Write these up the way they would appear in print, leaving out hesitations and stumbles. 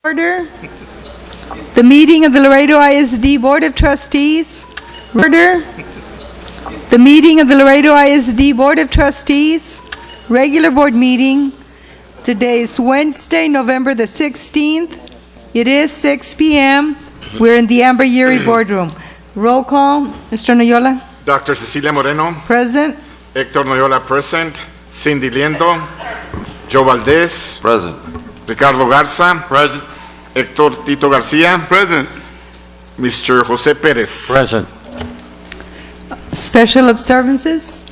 Order. The meeting of the Laredo ISD Board of Trustees. Order. The meeting of the Laredo ISD Board of Trustees, regular board meeting. Today is Wednesday, November the 16th. It is 6 p.m. We're in the Amber Yuri boardroom. Roll call. Mr. Noyola. Dr. Cecilia Moreno. Present. Hector Noyola present. Cindy Liendo. Joe Valdez. Present. Ricardo Garza. Present. Hector Tito Garcia. Present. Mr. Jose Perez. Present. Special observances.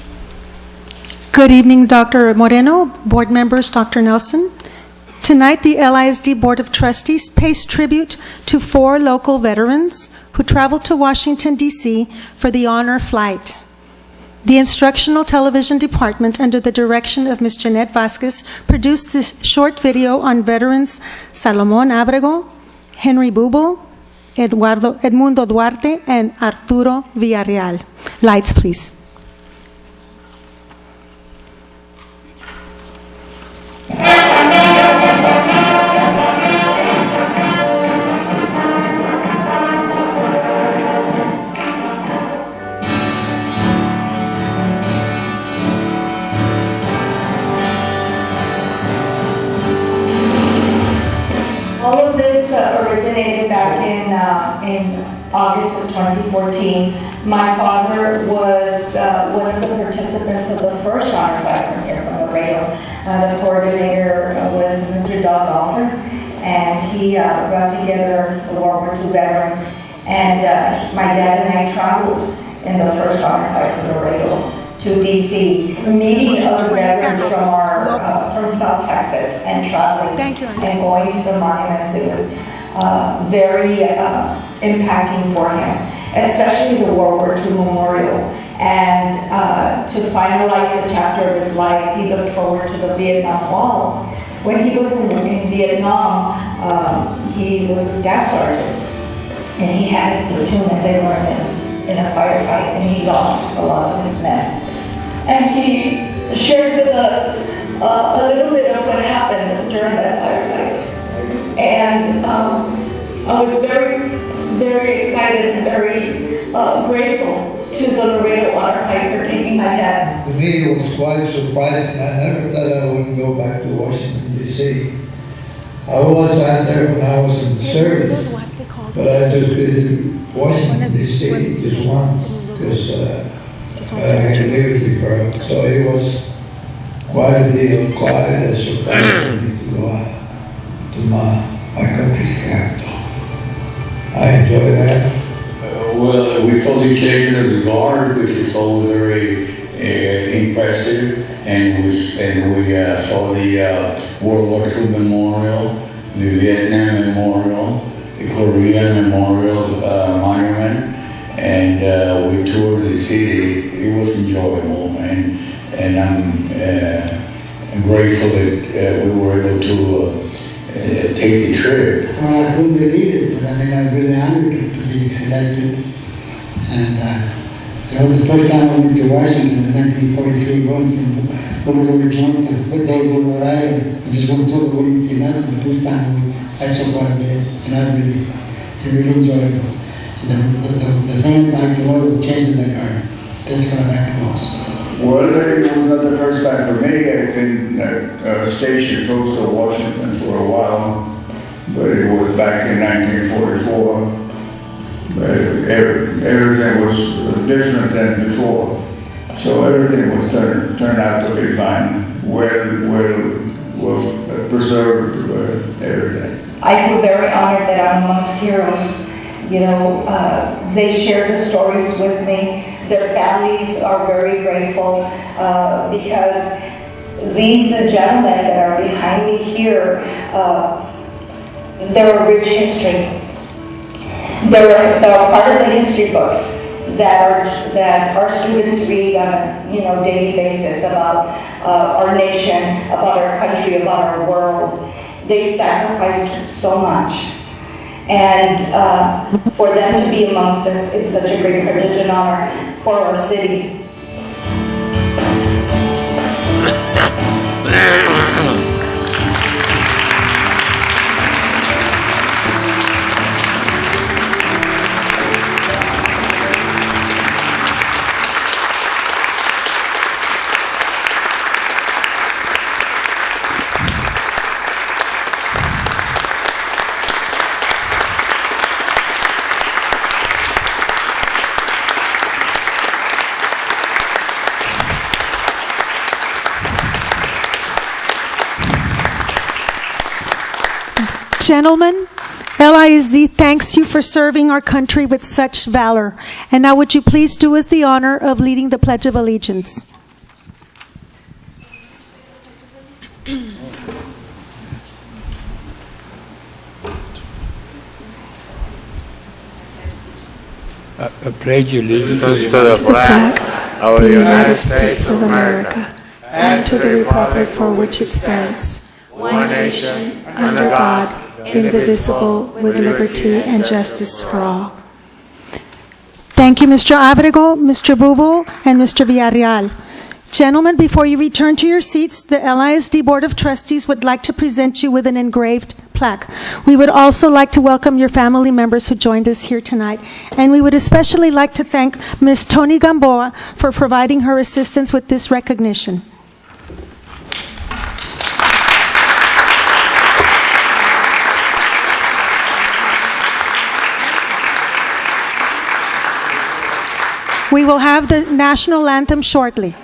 Good evening, Dr. Moreno, board members, Dr. Nelson. Tonight, the LISD Board of Trustees pays tribute to 4 local veterans who traveled to Washington, D.C. for the honor flight. The Instructional Television Department, under the direction of Ms. Jeanette Vasquez, produced this short video on veterans Salomón Abrego, Henry Bubel, Edmundo Duarte, and Arturo Villarreal. Lights, please. All of this originated back in August of 2014. My father was one of the participants of the first honor flight from here, from Laredo. The coordinator was Mr. Doug Alford, and he brought together the World War II veterans. And my dad and I traveled in the first honor flight from Laredo to D.C., meeting other veterans from South Texas and traveling and going to the monuments. It was very impacting for him, especially the World War II Memorial. And to finalize the chapter of his life, he looked forward to the Vietnam Wall. When he was in Vietnam, he was a staff sergeant, and he had his platoon, and they were in a firefight, and he lost a lot of his men. And he shared with us a little bit of what happened during that firefight. And I was very, very excited and very grateful to the Laredo Honor Flight for taking my dad. To me, it was quite surprising. I never thought I would go back to Washington, D.C. I was out there when I was in the service, but I just visited Washington, D.C. just once, because I had to live with the girl. So it was quite a deal, quite a surprise for me to go out to my country's capital. I enjoy that. Well, we felt the occasion of the guard, which is always very impressive, and we saw the World War II Memorial, the Vietnam Memorial, the Korean Memorial Monument, and we toured the city. It was enjoyable, and I'm grateful that we were able to take the trip. Well, I couldn't believe it, but I mean, I was really honored to be selected. And the first time I went to Washington in 1943, going from Boulevard Joint to Foothill Boulevard, I just went to it, we didn't see nothing, but this time I saw quite a bit, and it really enjoyable. And the thing I liked the most was changing the car. That's what I liked the most. Well, it was not the first time for me. I've been stationed close to Washington for a while, but it was back in 1944. But everything was different than before, so everything was turned out to be fine. Well preserved, everything. I feel very honored that I'm amongst heroes. You know, they share the stories with me. Their families are very grateful because these gentlemen that are behind me here, they're a rich history. They're part of the history books that our students read on a daily basis about our nation, about our country, about our world. They sacrificed so much. And for them to be amongst us is such a great privilege and honor for our city. Gentlemen, LISD thanks you for serving our country with such valor. And now would you please do us the honor of leading the Pledge of Allegiance? I pledge allegiance to To the flag of the United States of America and to the republic for which it stands, one nation, under God, indivisible, with liberty and justice for all. Thank you, Mr. Abrego, Mr. Bubul, and Mr. Villarreal. Gentlemen, before you return to your seats, the LISD Board of Trustees would like to present you with an engraved plaque. We would also like to welcome your family members who joined us here tonight. And we would especially like to thank Ms. Tony Gamboa for providing her assistance with this recognition. We will have the national anthem shortly.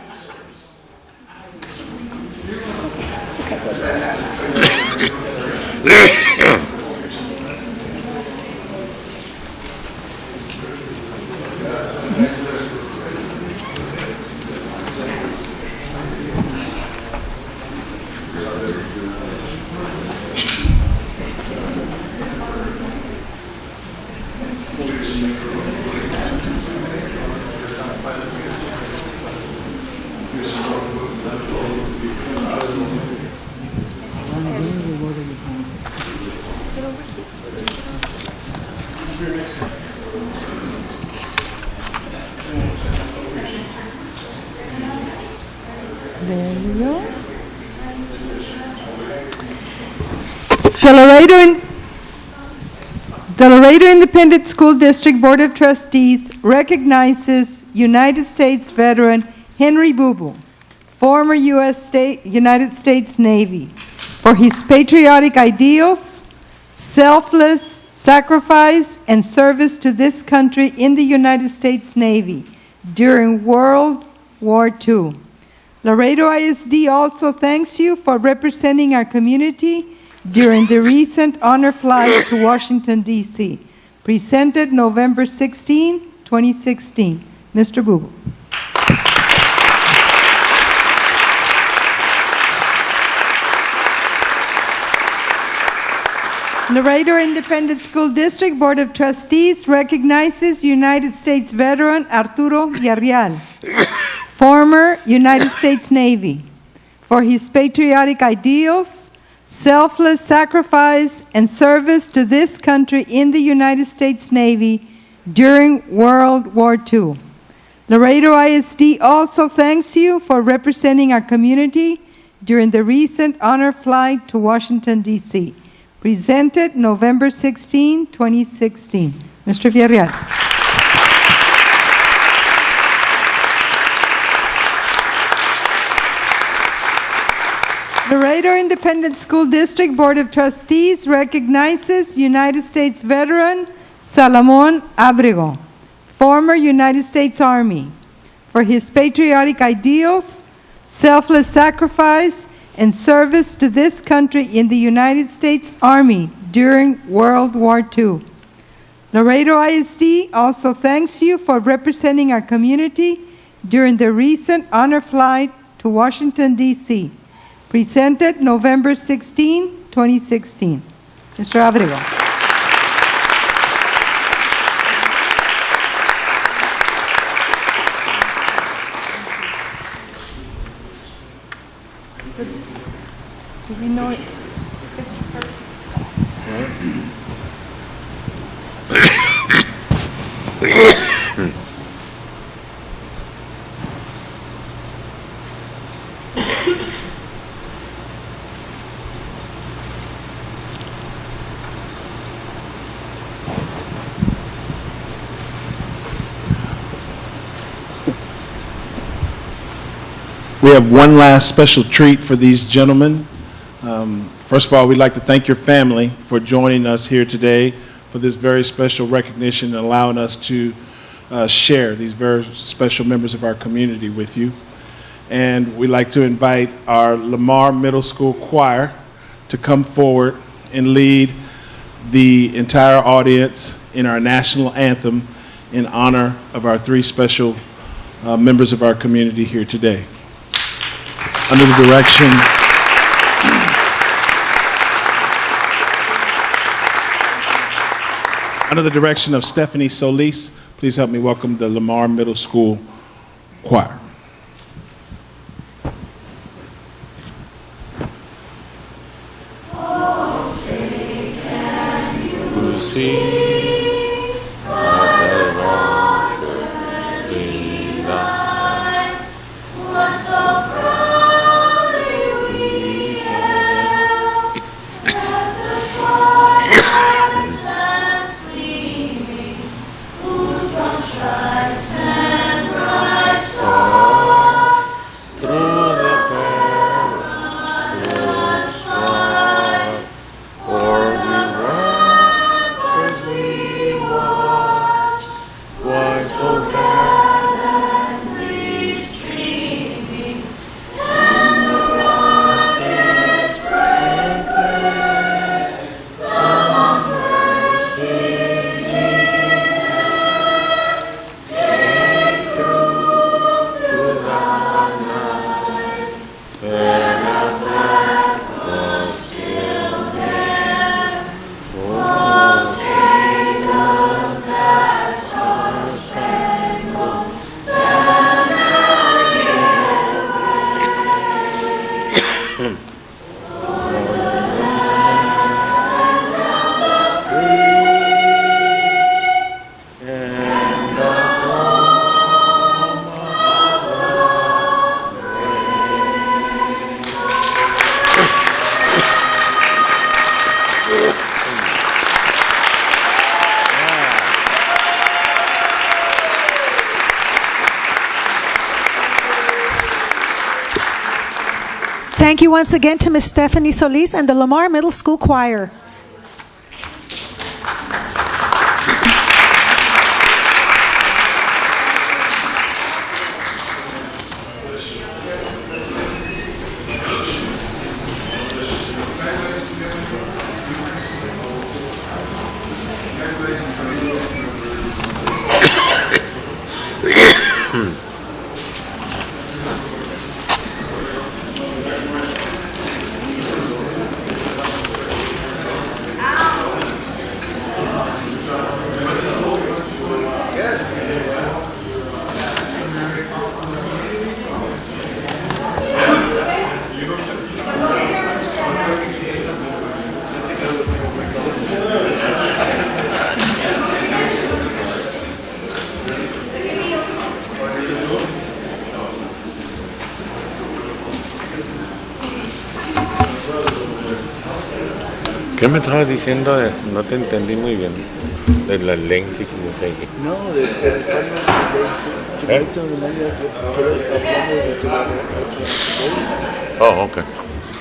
The Laredo Independent School District Board of Trustees recognizes United States veteran Henry Bubul, former United States Navy, for his patriotic ideals, selfless sacrifice, and service to this country in the United States Navy during World War II. Laredo ISD also thanks you for representing our community during the recent honor flight to Washington, D.C., presented November 16, 2016. Mr. Bubul. Laredo Independent School District Board of Trustees recognizes United States veteran Arturo Villarreal, former United States Navy, for his patriotic ideals, selfless sacrifice, and service to this country in the United States Navy during World War II. Laredo ISD also thanks you for representing our community during the recent honor flight to Washington, D.C., presented November 16, 2016. Mr. Villarreal. Laredo Independent School District Board of Trustees recognizes United States veteran Salomon Abrego, former United States Army, for his patriotic ideals, selfless sacrifice, and service to this country in the United States Army during World War II. Laredo ISD also thanks you for representing our community during the recent honor flight to Washington, D.C., presented November 16, 2016. Mr. Abrego. Do we know it? We have one last special treat for these gentlemen. First of all, we'd like to thank your family for joining us here today for this very special recognition and allowing us to share these very special members of our community with you. And we'd like to invite our Lamar Middle School Choir to come forward and lead the entire audience in our national anthem in honor of our three special members of our community here today. Under the direction of Stephanie Solis, please help me welcome the Lamar Middle School Choir. Thank you once again to Ms. Stephanie Solis and the Lamar Middle School Choir. ¿Qué me estabas diciendo? No te entendí muy bien. De la lengua, no sé qué. No, Oh, okay.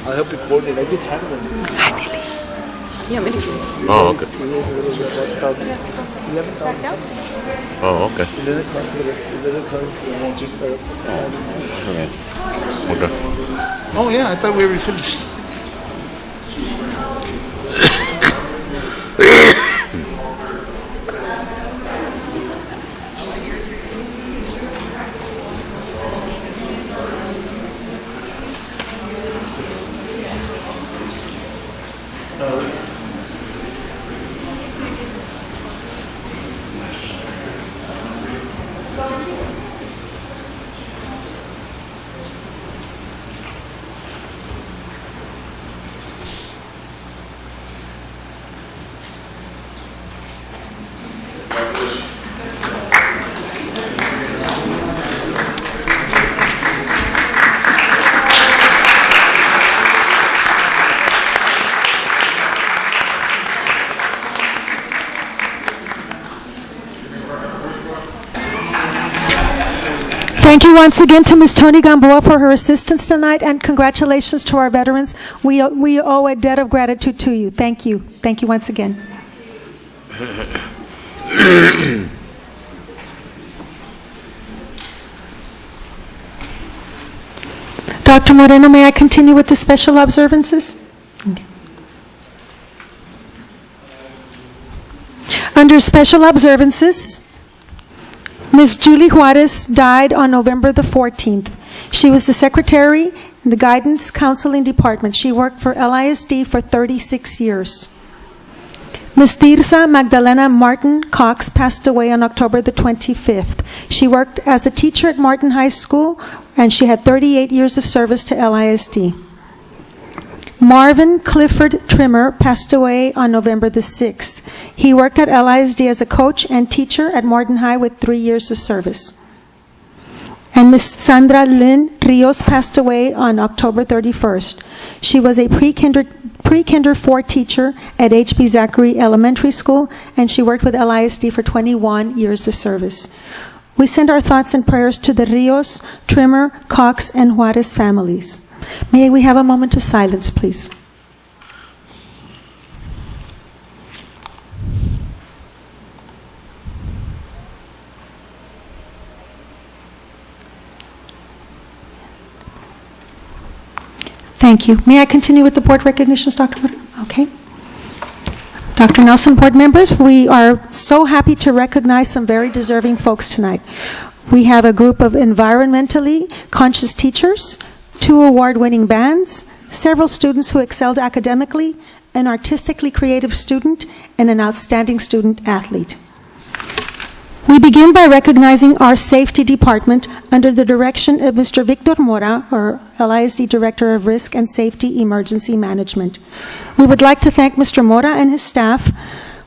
I'll help you coordinate. I just had one. Oh, okay. 11,000. Oh, okay. Okay. Oh, yeah, I thought we were finished. Thank you once again to Ms. Tony Gamboa for her assistance tonight, and congratulations to our veterans. We owe a debt of gratitude to you. Thank you. Thank you once again. Dr. Moreno, may I continue with the special observances? Okay. Under special observances, Ms. Julie Juarez died on November the 14th. She was the secretary in the Guidance Counseling Department. She worked for LISD for 36 years. Ms. Tirsa Magdalena Martin Cox passed away on October the 25th. She worked as a teacher at Martin High School, and she had 38 years of service to LISD. Marvin Clifford Trimmer passed away on November the 6th. He worked at LISD as a coach and teacher at Martin High with 3 years of service. And Ms. Sandra Lynn Rios passed away on October 31st. She was a pre-kinder 4 teacher at H.B. Zachary Elementary School, and she worked with LISD for 21 years of service. We send our thoughts and prayers to the Rios, Trimmer, Cox, and Juarez families. May we have a moment of silence, please. Thank you. May I continue with the board recognitions, Dr. Wood? Okay. Dr. Nelson, board members, we are so happy to recognize some very deserving folks tonight. We have a group of environmentally conscious teachers, 2 award-winning bands, several students who excelled academically, an artistically creative student, and an outstanding student athlete. We begin by recognizing our safety department under the direction of Mr. Victor Mora, our LISD Director of Risk and Safety Emergency Management. We would like to thank Mr. Mora and his staff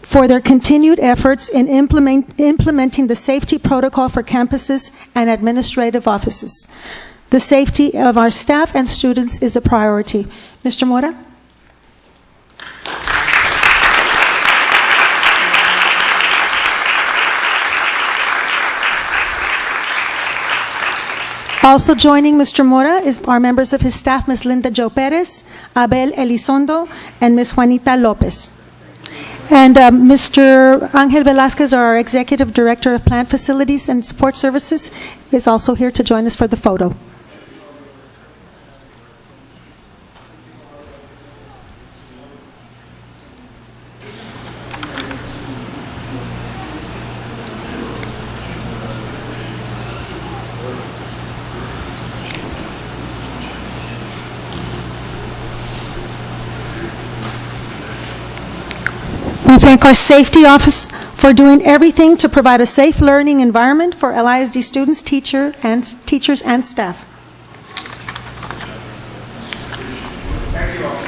for their continued efforts in implementing the safety protocol for campuses and administrative offices. The safety of our staff and students is a priority. Mr. Mora? Also joining Mr. Mora are members of his staff, Ms. Linda Jo Perez, Abel Elizondo, and Ms. Juanita Lopez. And Mr. Angel Velasquez, our Executive Director of Plant Facilities and Support Services, is also here to join us for the photo. We thank our safety office for doing everything to provide a safe learning environment for LISD students, teachers, and staff. Thank you all.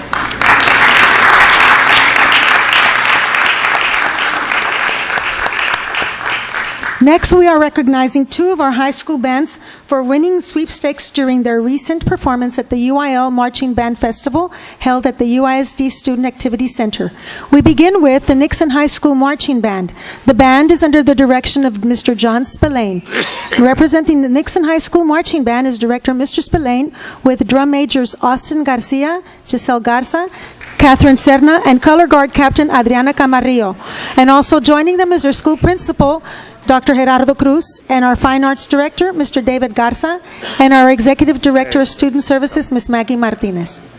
Next, we are recognizing 2 of our high school bands for winning sweepstakes during their recent performance at the UIL Marching Band Festival held at the UISD Student Activity Center. We begin with the Nixon High School Marching Band. The band is under the direction of Mr. John Spillane. Representing the Nixon High School Marching Band is Director Mr. Spillane, with drum majors Austin Garcia, Giselle Garza, Catherine Serna, and color guard captain Adriana Camarillo. And also joining them is their school principal, Dr. Gerardo Cruz, and our Fine Arts Director, Mr. David Garza, and our Executive Director of Student Services, Ms. Maggie Martinez.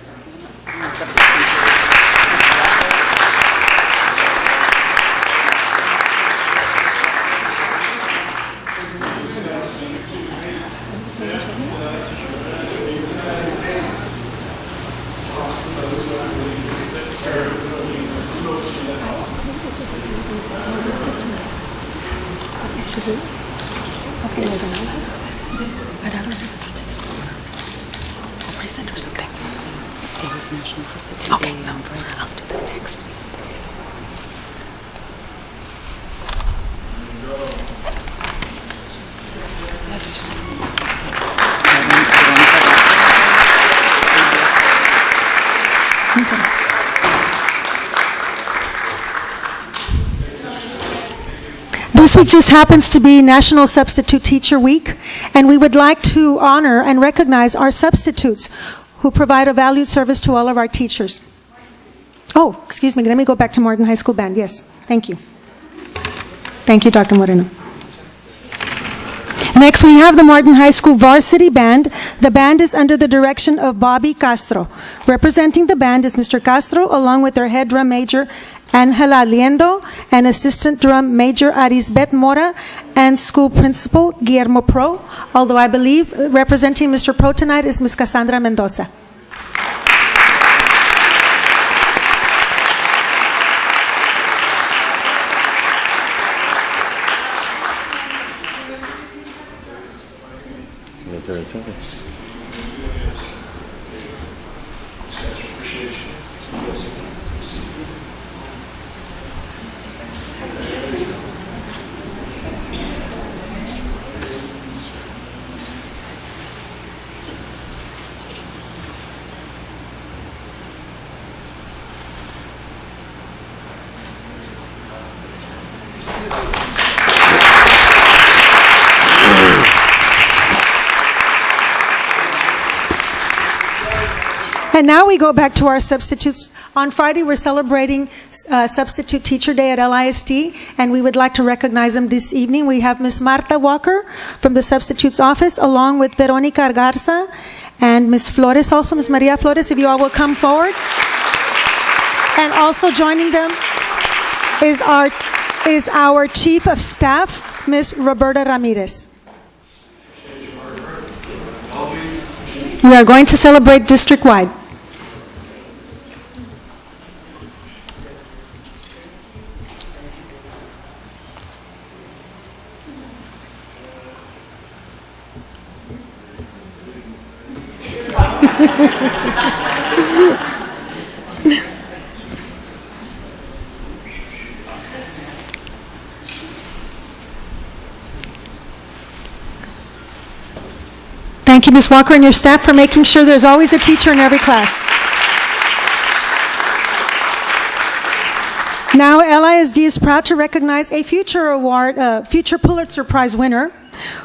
Okay, I'll do that next. This week just happens to be National Substitute Teacher Week, and we would like to honor and recognize our substitutes who provide a valued service to all of our teachers. Oh, excuse me, let me go back to Martin High School Band. Yes, thank you. Thank you, Dr. Moreno. Next, we have the Martin High School Varsity Band. The band is under the direction of Bobby Castro. Representing the band is Mr. Castro, along with their head drum major, Angela Liendo, and Assistant Drum Major Arisbet Mora, and School Principal Guillermo Pro, although I believe representing Mr. Pro tonight is Ms. Cassandra Mendoza. And now we go back to our substitutes. On Friday, we're celebrating Substitute Teacher Day at LISD, and we would like to recognize them this evening. We have Ms. Marta Walker from the Substitute's Office, along with Veronica Garza and Ms. Flores, also Ms. Maria Flores, if you all will come forward. And also joining them is our Chief of Staff, Ms. Roberta Ramirez. We are going to celebrate district-wide. Thank you, Ms. Walker, and your staff for making sure there's always a teacher in every class. Now, LISD is proud to recognize a future Pulitzer Prize winner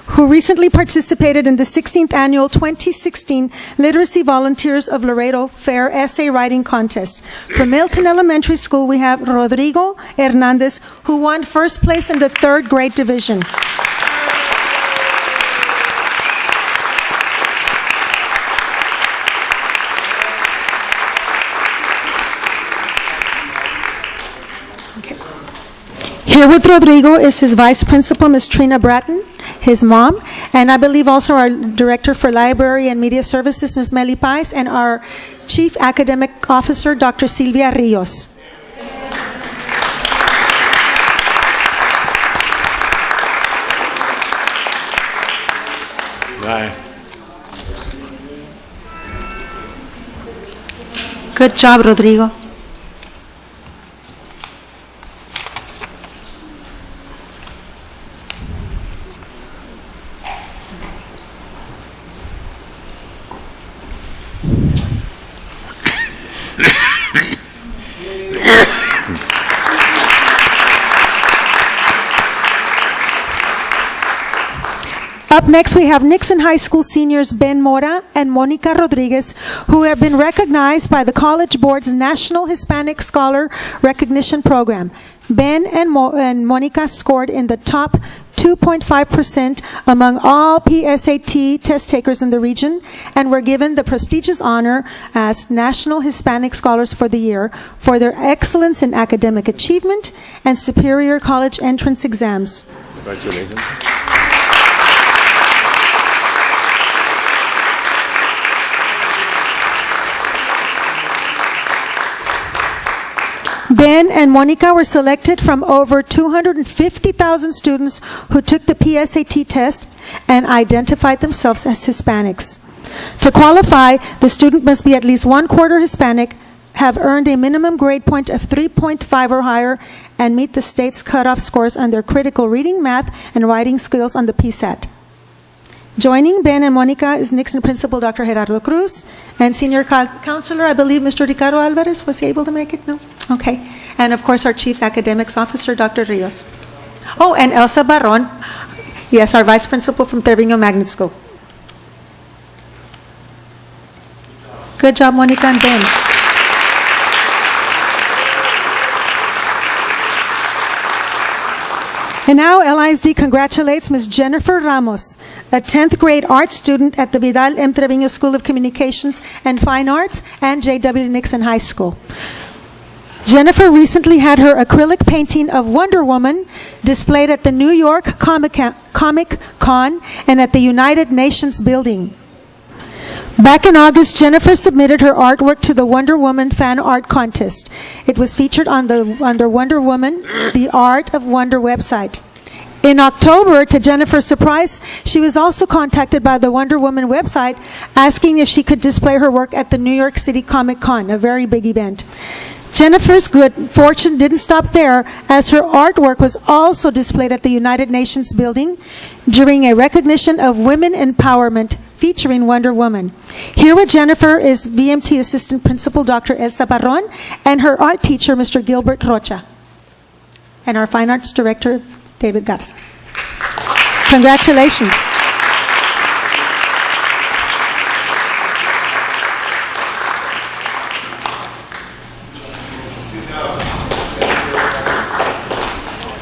who recently participated in the 16th annual 2016 Literacy Volunteers of Laredo Fair Essay Writing Contest. From Milton Elementary School, we have Rodrigo Hernandez, who won first place in the 3rd grade division. Here with Rodrigo is his vice principal, Ms. Trina Bratton, his mom, and I believe also our director for library and media services, Ms. Meli Pais, and our chief academic officer, Dr. Silvia Rios. Bye. Good job, Rodrigo. Up next, we have Nixon High School seniors Ben Mora and Monica Rodriguez, who have been recognized by the College Board's National Hispanic Scholar Recognition Program. Ben and Monica scored in the top 2.5% among all PSAT test takers in the region and were given the prestigious honor as National Hispanic Scholars for the Year for their excellence in academic achievement and superior college entrance exams. Congratulations. Ben and Monica were selected from over 250,000 students who took the PSAT test and identified themselves as Hispanics. To qualify, the student must be at least 1/4 Hispanic, have earned a minimum grade point of 3.5 or higher, and meet the state's cutoff scores on their critical reading, math, and writing skills on the PSAT. Joining Ben and Monica is Nixon Principal Dr. Gerardo Cruz and Senior Counselor, I believe, Mr. Ricardo Alvarez. Was he able to make it? No? Okay. And of course, our Chief Academics Officer, Dr. Rios. Oh, and Elsa Barron. Yes, our Vice Principal from Trevino Magnet School. Good job, Monica and Ben. And now LISD congratulates Ms. Jennifer Ramos, a 10th grade art student at the Vidal M. Trevino School of Communications and Fine Arts and J.W. Nixon High School. Jennifer recently had her acrylic painting of Wonder Woman displayed at the New York Comic Con and at the United Nations building. Back in August, Jennifer submitted her artwork to the Wonder Woman fan art contest. It was featured under Wonder Woman, the Art of Wonder website. In October, to Jennifer's surprise, she was also contacted by the Wonder Woman website asking if she could display her work at the New York City Comic Con, a very big event. Jennifer's good fortune didn't stop there, as her artwork was also displayed at the United Nations building during a recognition of women empowerment featuring Wonder Woman. Here with Jennifer is VMT Assistant Principal Dr. Elsa Barron and her art teacher, Mr. Gilbert Rocha, and our Fine Arts Director, David Garza. Congratulations.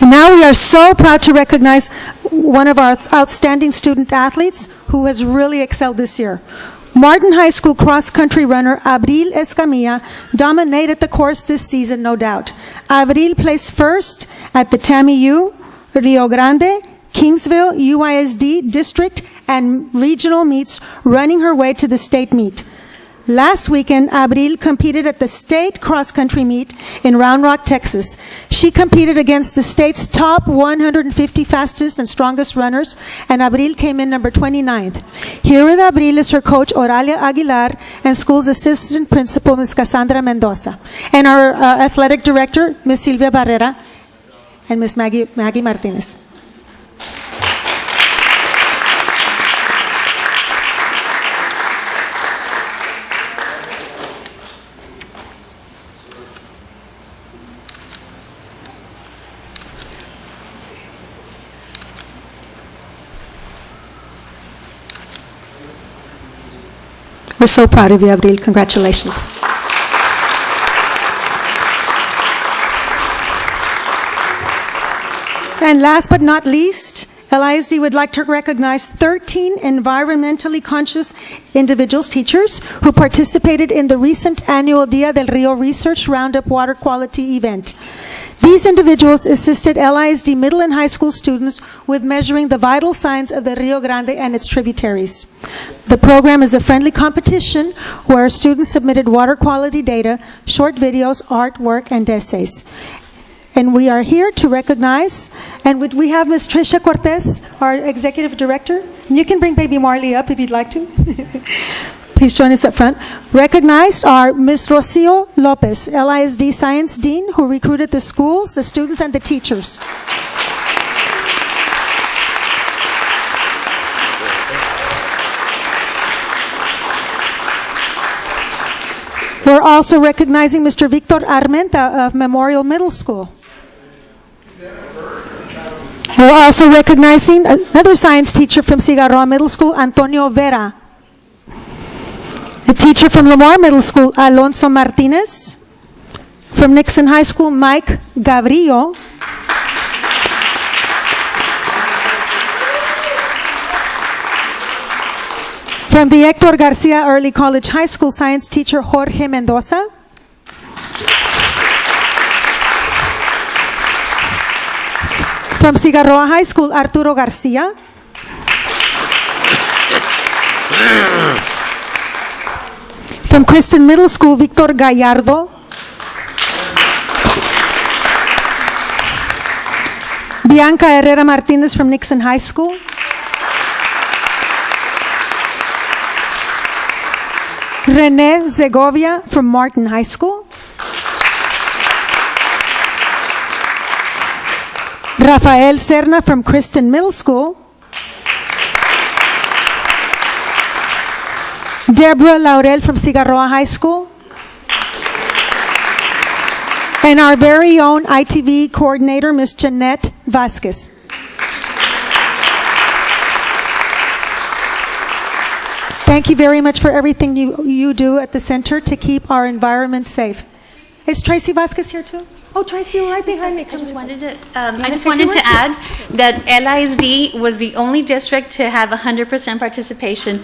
Now we are so proud to recognize one of our outstanding student athletes who has really excelled this year. Martin High School cross-country runner Abril Escamilla dominated the course this season, no doubt. Abril placed first at the TAMI-U, Rio Grande, Kingsville, UISD, district, and regional meets, running her way to the state meet. Last weekend, Abril competed at the state cross-country meet in Round Rock, Texas. She competed against the state's top 150 fastest and strongest runners, and Abril came in number 29th. Here with Abril is her coach, Oralia Aguilar, and school's assistant principal, Ms. Cassandra Mendoza, and our athletic director, Ms. Silvia Barrera, and Ms. Maggie Martinez. We're so proud of you, Abril. Congratulations. And last but not least, LISD would like to recognize 13 environmentally conscious individuals, teachers, who participated in the recent annual Dia del Rio Research Roundup Water Quality event. These individuals assisted LISD middle and high school students with measuring the vital signs of the Rio Grande and its tributaries. The program is a friendly competition where students submitted water quality data, short videos, artwork, and essays. And we are here to recognize, and we have Ms. Tricia Cortez, our Executive Director. And you can bring baby Marley up if you'd like to. Please join us up front. Recognized are Ms. Rocio Lopez, LISD Science Dean, who recruited the schools, the students, and the teachers. We're also recognizing Mr. Victor Armenta of Memorial Middle School. We're also recognizing another science teacher from Cigarroa Middle School, Antonio Vera. A teacher from Lamar Middle School, Alonso Martinez. From Nixon High School, Mike Gavrillo. From the Hector Garcia Early College High School science teacher, Jorge Mendoza. From Cigarroa High School, Arturo Garcia. From Kristen Middle School, Victor Gallardo. Bianca Herrera Martinez from Nixon High School. Rene Zegovia from Martin High School. Rafael Serna from Kristen Middle School. Deborah Laurel from Cigarroa High School. And our very own ITV coordinator, Ms. Jeanette Vasquez. Thank you very much for everything you do at the center to keep our environment safe. Is Tracy Vasquez here too? Oh, Tracy, you're right behind me. I just wanted to add that LISD was the only district to have 100% participation.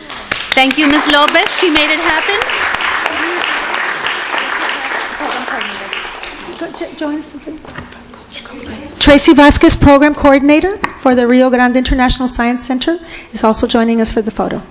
Thank you, Ms. Lopez. She made it happen. join us? Tracy Vasquez, Program Coordinator for the Rio Grande International Science Center, is also joining us for the photo.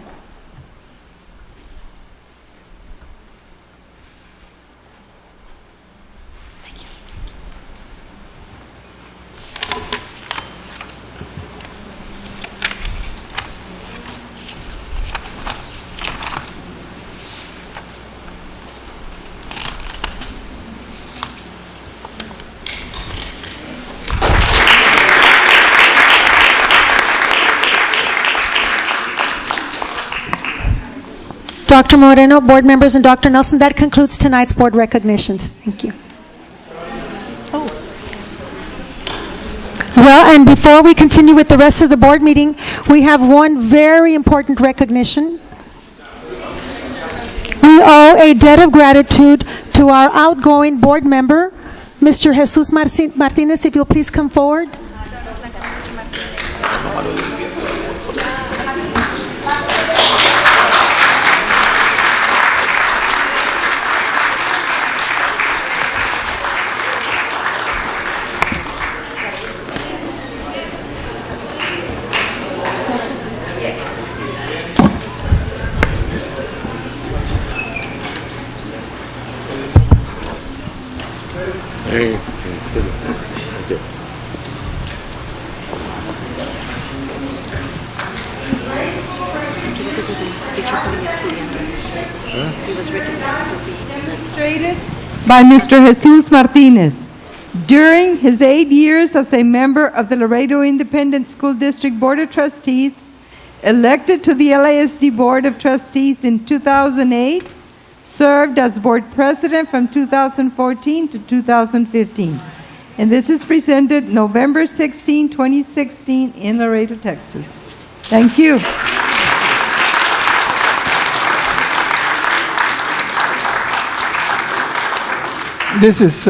Dr. Moreno, board members, and Dr. Nelson, that concludes tonight's board recognitions. Thank you. Well, and before we continue with the rest of the board meeting, we have one very important recognition. We owe a debt of gratitude to our outgoing board member, Mr. Jesus Martinez. If you'll please come forward. Demonstrated by Mr. Jesus Martinez. During his 8 years as a member of the Laredo Independent School District Board of Trustees, elected to the LASD Board of Trustees in 2008, served as board president from 2014 to 2015. And this is presented November 16, 2016 in Laredo, Texas. Thank you. This is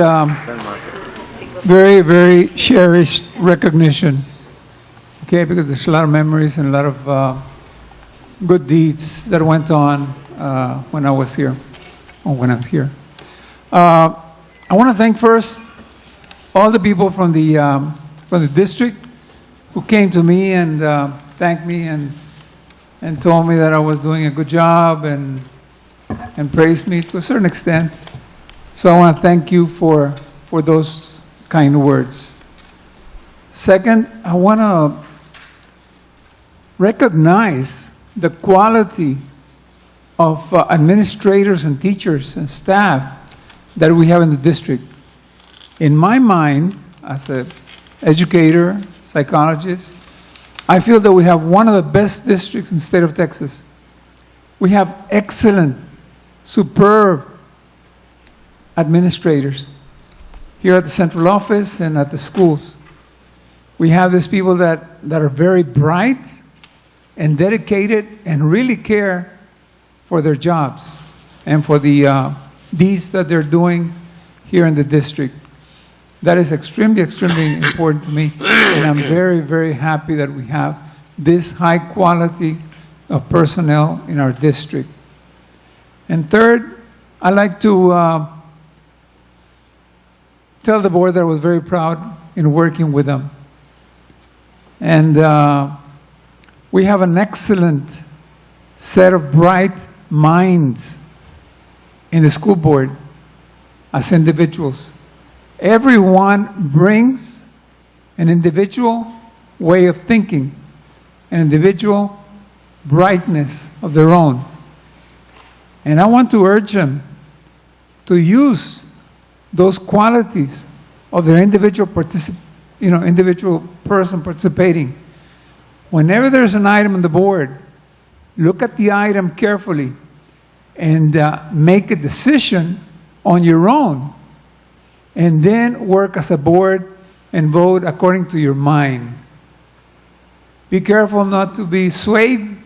very, very cherished recognition, okay, because there's a lot of memories and a lot of good deeds that went on when I was here, or when I'm here. I want to thank first all the people from the district who came to me and thanked me and told me that I was doing a good job and praised me to a certain extent. So I want to thank you for those kind words. Second, I want to recognize the quality of administrators and teachers and staff that we have in the district. In my mind, as an educator, psychologist, I feel that we have one of the best districts in the state of Texas. We have excellent, superb administrators here at the central office and at the schools. We have these people that are very bright and dedicated and really care for their jobs and for the deeds that they're doing here in the district. That is extremely, extremely important to me, and I'm very, very happy that we have this high quality of personnel in our district. And third, I'd like to tell the board that I was very proud in working with them. And we have an excellent set of bright minds in the school board as individuals. Everyone brings an individual way of thinking, an individual brightness of their own. And I want to urge them to use those qualities of their individual individual person participating. Whenever there's an item on the board, look at the item carefully and make a decision on your own, and then work as a board and vote according to your mind. Be careful not to be swayed,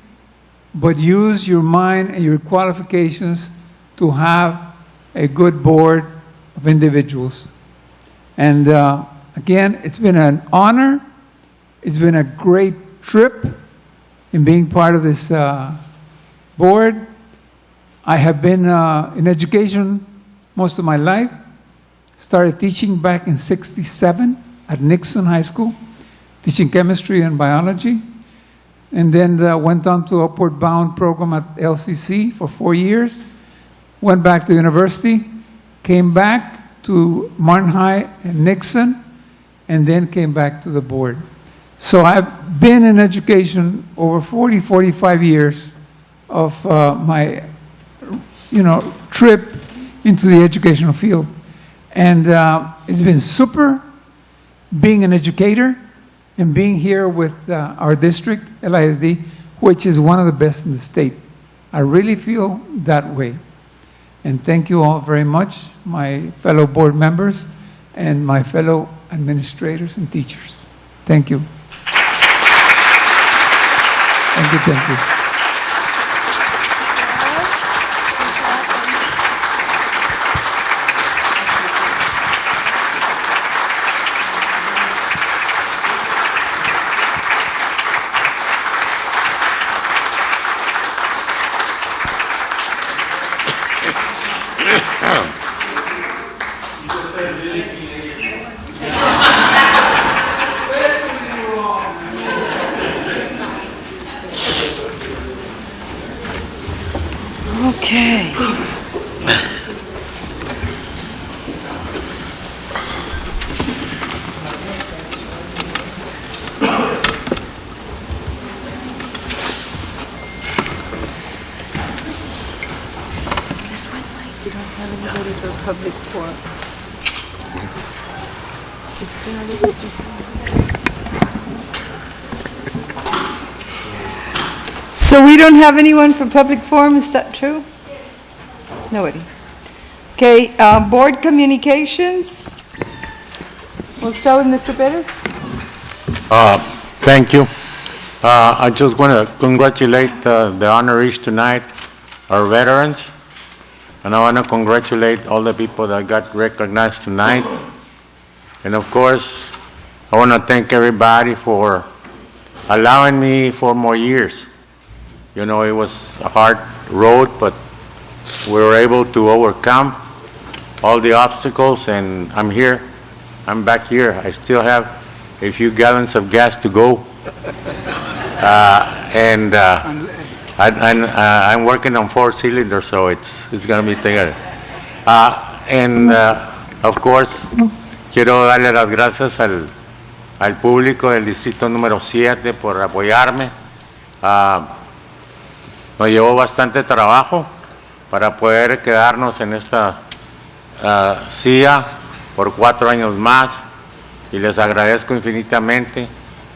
but use your mind and your qualifications to have a good board of individuals. And again, it's been an honor. It's been a great trip in being part of this board. I have been in education most of my life. Started teaching back in '67 at Nixon High School, teaching chemistry and biology. And then went on to Upward Bound program at LCC for 4 years. Went back to university, came back to Martin High and Nixon, and then came back to the board. So I've been in education over 40, 45 years of my, trip into the educational field. And it's been super being an educator and being here with our district, LISD, which is one of the best in the state. I really feel that way. And thank you all very much, my fellow board members and my fellow administrators and teachers. Thank you. Thank you, thank you. Okay. We don't have anybody for public forum. So we don't have anyone for public forum, is that true? Yes. Nobody. Okay, board communications. We'll start with Mr. Perez. Thank you. I just want to congratulate the honorees tonight, our veterans, and I want to congratulate all the people that got recognized tonight. And of course, I want to thank everybody for allowing me 4 more years. You know, it was a hard road, but we were able to overcome all the obstacles, and I'm here. I'm back here. I still have a few gallons of gas to go. I'm working on 4 cylinders, so it's going to be taken. Of course, quiero darle las gracias al público del distrito número 7 por apoyarme. Nos llevó bastante trabajo para poder quedarnos en esta silla por 4 años más, y les agradezco infinitamente.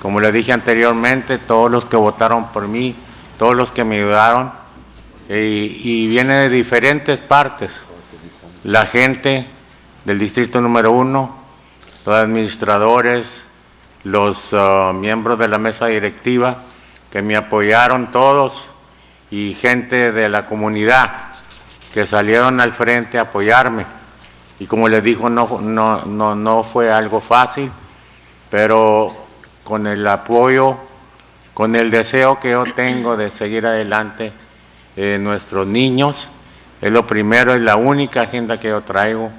Como les dije anteriormente, todos los que votaron por mí, todos los que me ayudaron, y viene de diferentes partes. La gente del distrito número 1, los administradores, los miembros de la mesa directiva que me apoyaron todos, y gente de la comunidad que salieron al frente a apoyarme. Y como les digo, no fue algo fácil, pero con el apoyo, con el deseo que yo tengo de seguir adelante, nuestros niños, es lo primero, es la única agenda que yo traigo,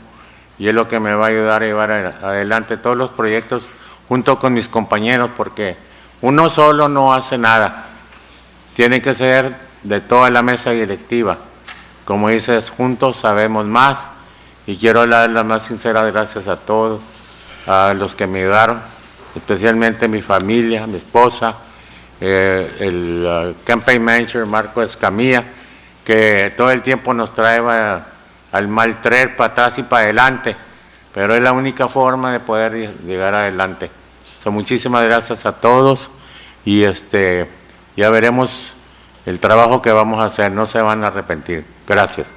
y es lo que me va a ayudar a llevar adelante todos los proyectos junto con mis compañeros, porque uno solo no hace nada. Tiene que ser de toda la mesa directiva. Como dices, juntos sabemos más, y quiero dar las más sinceras gracias a todos, a los que me ayudaron, especialmente mi familia, mi esposa, el campaign manager Marco Escamilla, que todo el tiempo nos trae al mal traer para atrás y para adelante, pero es la única forma de poder llegar adelante. Muchísimas gracias a todos, y ya veremos el trabajo que vamos a hacer, no se van a arrepentir. Gracias.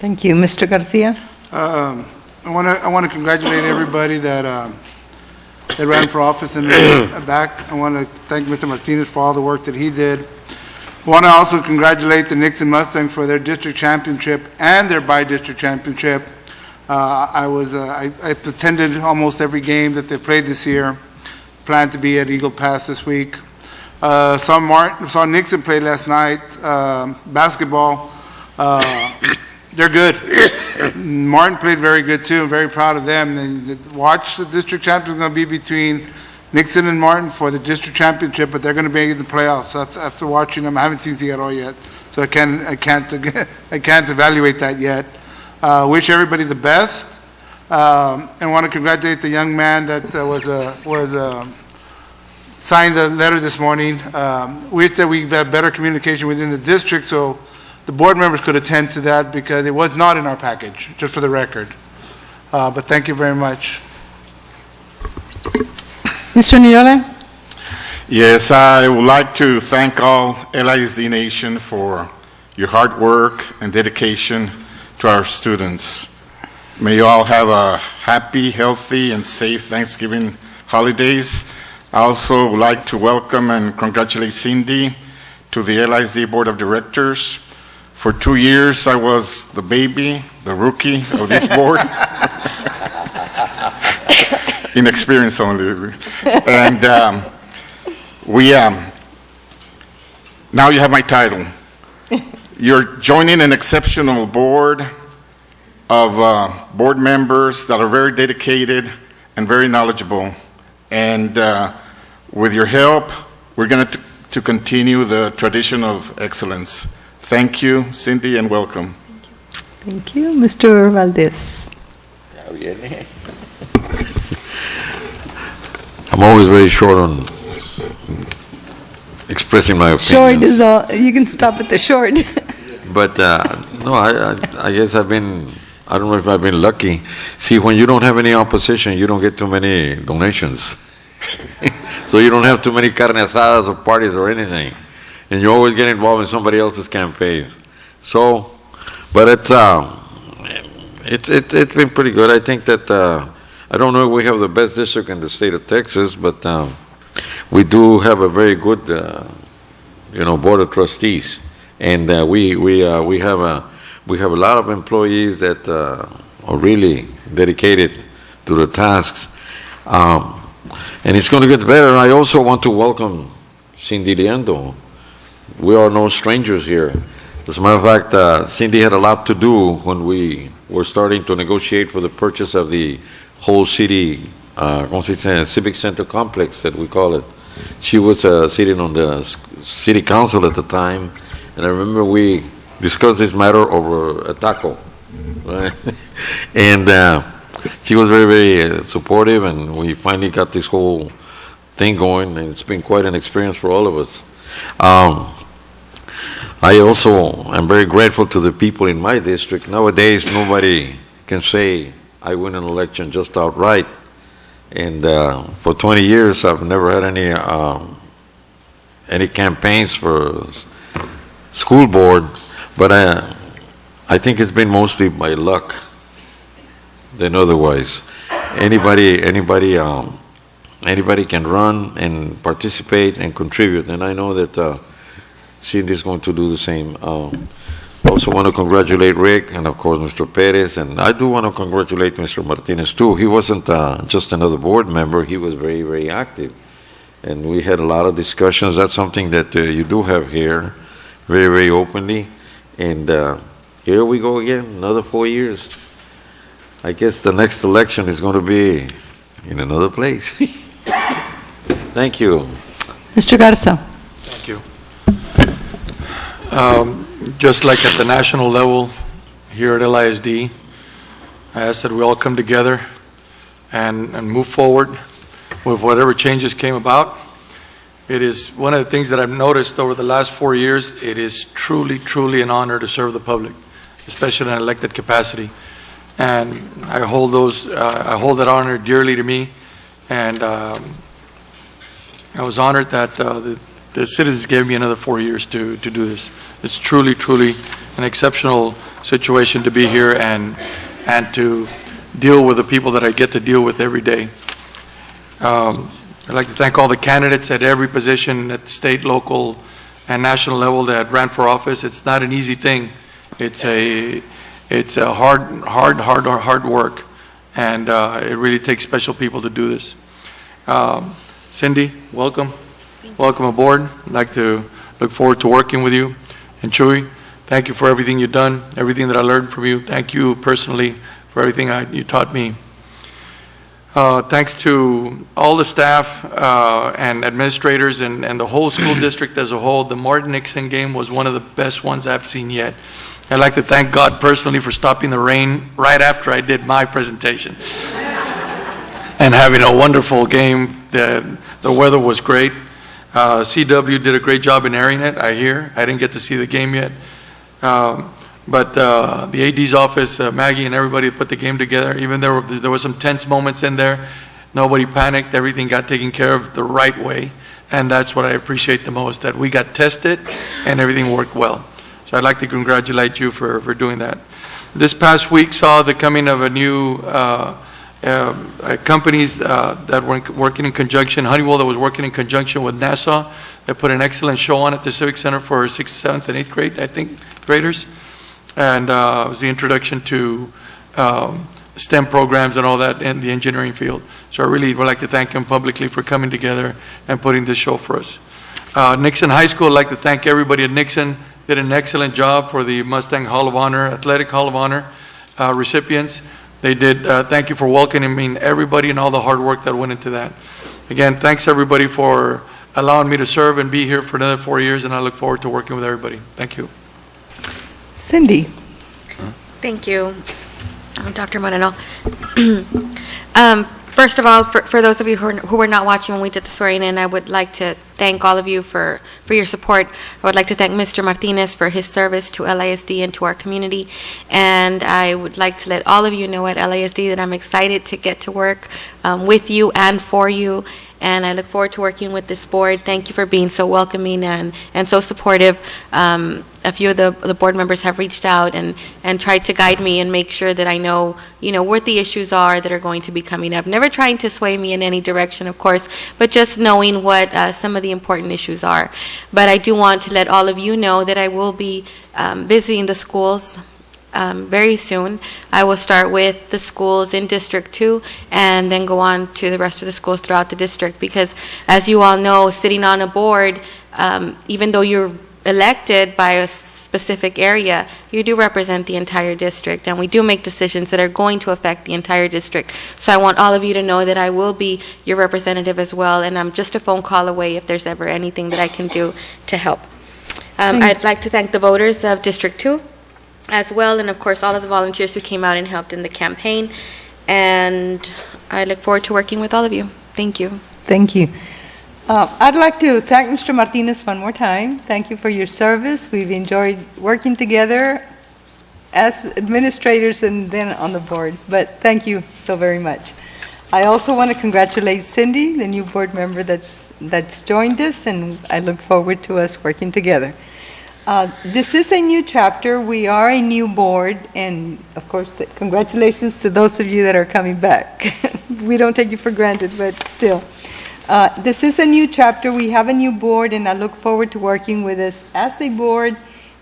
Thank you. Mr. Garcia. I want to congratulate everybody that ran for office in the back. I want to thank Mr. Martinez for all the work that he did. I want to also congratulate the Nixon Mustangs for their district championship and their bi-district championship. I attended almost every game that they played this year. Plan to be at Eagle Pass this week. Saw Nixon play last night, basketball. they're good. Martin played very good too. I'm very proud of them. Watch, the district champion is going to be between Nixon and Martin for the district championship, but they're going to be in the playoffs. After watching them, I haven't seen Seattle yet, so I can't evaluate that yet. Wish everybody the best, and want to congratulate the young man that signed the letter this morning. Wish that we had better communication within the district so the board members could attend to that, because it was not in our package, just for the record. But thank you very much. Mr. Niola? Yes, I would like to thank all LISD Nation for your hard work and dedication to our students. May you all have a happy, healthy, and safe Thanksgiving holidays. I also would like to welcome and congratulate Cindy to the LISD Board of Directors. For 2 years, I was the baby, the rookie of this board. Inexperience only. And now you have my title. You're joining an exceptional board of board members that are very dedicated and very knowledgeable. And with your help, we're going to continue the tradition of excellence. Thank you, Cindy, and welcome. Thank you. Mr. Valdez? I'm always very short on expressing my opinions. Short is all. You can stop at the short. But no, I guess I don't know if I've been lucky. See, when you don't have any opposition, you don't get too many donations. So you don't have too many carne asadas or parties or anything. And you always get involved in somebody else's campaigns. So, but it's been pretty good. I think that, I don't know if we have the best district in the state of Texas, but we do have a very good, board of trustees. And we have a lot of employees that are really dedicated to the tasks. And it's going to get better. I also want to welcome Cindy Liendo. We are no strangers here. As a matter of fact, Cindy had a lot to do when we were starting to negotiate for the purchase of the whole city, civic center complex that we call it. She was sitting on the city council at the time, and I remember we discussed this matter over a taco. Right? And she was very, very supportive, and we finally got this whole thing going, and it's been quite an experience for all of us. I also am very grateful to the people in my district. Nowadays, nobody can say I win an election just outright. And for 20 years, I've never had any campaigns for school board, but I think it's been mostly by luck than otherwise. Anybody can run and participate and contribute, and I know that Cindy is going to do the same. I also want to congratulate Rick and of course Mr. Perez, and I do want to congratulate Mr. Martinez too. He wasn't just another board member, he was very, very active. And we had a lot of discussions. That's something that you do have here, very, very openly. And here we go again, another 4 years. I guess the next election is going to be in another place. Thank you. Mr. Garza? Thank you. Just like at the national level here at LISD, I ask that we all come together and move forward with whatever changes came about. It is one of the things that I've noticed over the last 4 years. It is truly, truly an honor to serve the public, especially in an elected capacity. And I hold that honor dearly to me. And I was honored that the citizens gave me another 4 years to do this. It's truly, truly an exceptional situation to be here and to deal with the people that I get to deal with every day. I'd like to thank all the candidates at every position at the state, local, and national level that ran for office. It's not an easy thing. It's a hard work, and it really takes special people to do this. Cindy, welcome. Welcome aboard. I'd like to look forward to working with you. And Chuy, Thank you for everything you've done, everything that I learned from you. Thank you personally for everything you taught me. Thanks to all the staff and administrators and the whole school district as a whole. The Martin Nixon game was one of the best ones I've seen yet. I'd like to thank God personally for stopping the rain right after I did my presentation and having a wonderful game. The weather was great. CW did a great job in airing it, I hear. I didn't get to see the game yet. But the AD's office, Maggie and everybody put the game together. Even there were some tense moments in there. Nobody panicked. Everything got taken care of the right way. And that's what I appreciate the most, that we got tested and everything worked well. So I'd like to congratulate you for doing that. This past week saw the coming of a new companies that were working in conjunction, Honeywell that was working in conjunction with NASA. They put an excellent show on at the Civic Center for 6th, 7th, and 8th grade, I think, graders. And it was the introduction to STEM programs and all that in the engineering field. So I really would like to thank them publicly for coming together and putting this show for us. Nixon High School, I'd like to thank everybody at Nixon. Did an excellent job for the Mustang Hall of Honor, Athletic Hall of Honor recipients. They did, thank you for welcoming everybody and all the hard work that went into that. Again, thanks everybody for allowing me to serve and be here for another 4 years, and I look forward to working with everybody. Thank you. Cindy. Thank you, Dr. Moreno. First of all, for those of you who were not watching when we did the swearing in, I would like to thank all of you for your support. I would like to thank Mr. Martinez for his service to LISD and to our community. And I would like to let all of you know at LISD that I'm excited to get to work with you and for you. And I look forward to working with this board. Thank you for being so welcoming and so supportive. A few of the board members have reached out and tried to guide me and make sure that I know, what the issues are that are going to be coming up. Never trying to sway me in any direction, of course, but just knowing what some of the important issues are. But I do want to let all of you know that I will be visiting the schools very soon. I will start with the schools in District 2 and then go on to the rest of the schools throughout the district, because as you all know, sitting on a board, even though you're elected by a specific area, you do represent the entire district, and we do make decisions that are going to affect the entire district. So I want all of you to know that I will be your representative as well, and I'm just a phone call away if there's ever anything that I can do to help. I'd like to thank the voters of District 2 as well, and of course all of the volunteers who came out and helped in the campaign, and I look forward to working with all of you. Thank you. Thank you. I'd like to thank Mr. Martinez one more time. Thank you for your service. We've enjoyed working together as administrators and then on the board, but thank you so very much. I also want to congratulate Cindy, the new board member that's joined us, and I look forward to us working together. This is a new chapter. We are a new board, and of course, congratulations to those of you that are coming back. We don't take you for granted, but still. This is a new chapter. We have a new board, and I look forward to working with us as a board,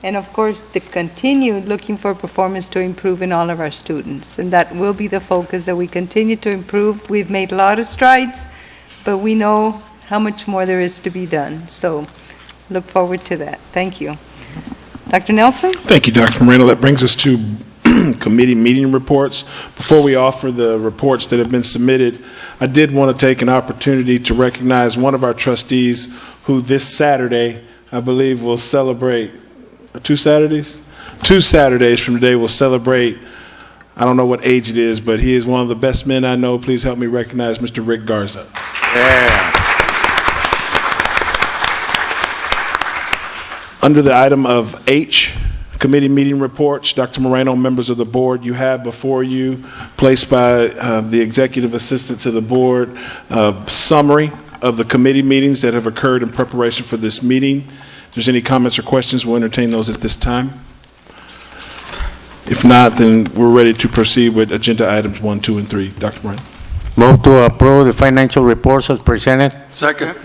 and of course, to continue looking for performance to improve in all of our students. And that will be the focus, that we continue to improve. We've made a lot of strides, but we know how much more there is to be done. So look forward to that. Thank you. Dr. Nelson? Thank you, Dr. Moreno. That brings us to committee meeting reports. Before we offer the reports that have been submitted, I did want to take an opportunity to recognize one of our trustees who this Saturday, I believe, will celebrate 2 Saturdays? 2 Saturdays from today will celebrate, I don't know what age it is, but he is one of the best men I know. Please help me recognize Mr. Rick Garza. Yeah. Under the item of H, committee meeting reports, Dr. Moreno, members of the board, you have before you, placed by the executive assistant to the board, a summary of the committee meetings that have occurred in preparation for this meeting. If there's any comments or questions, we'll entertain those at this time. If not, then we're ready to proceed with agenda items 1, 2, and 3. Dr. Moreno. Move to approve the financial reports as presented. Second.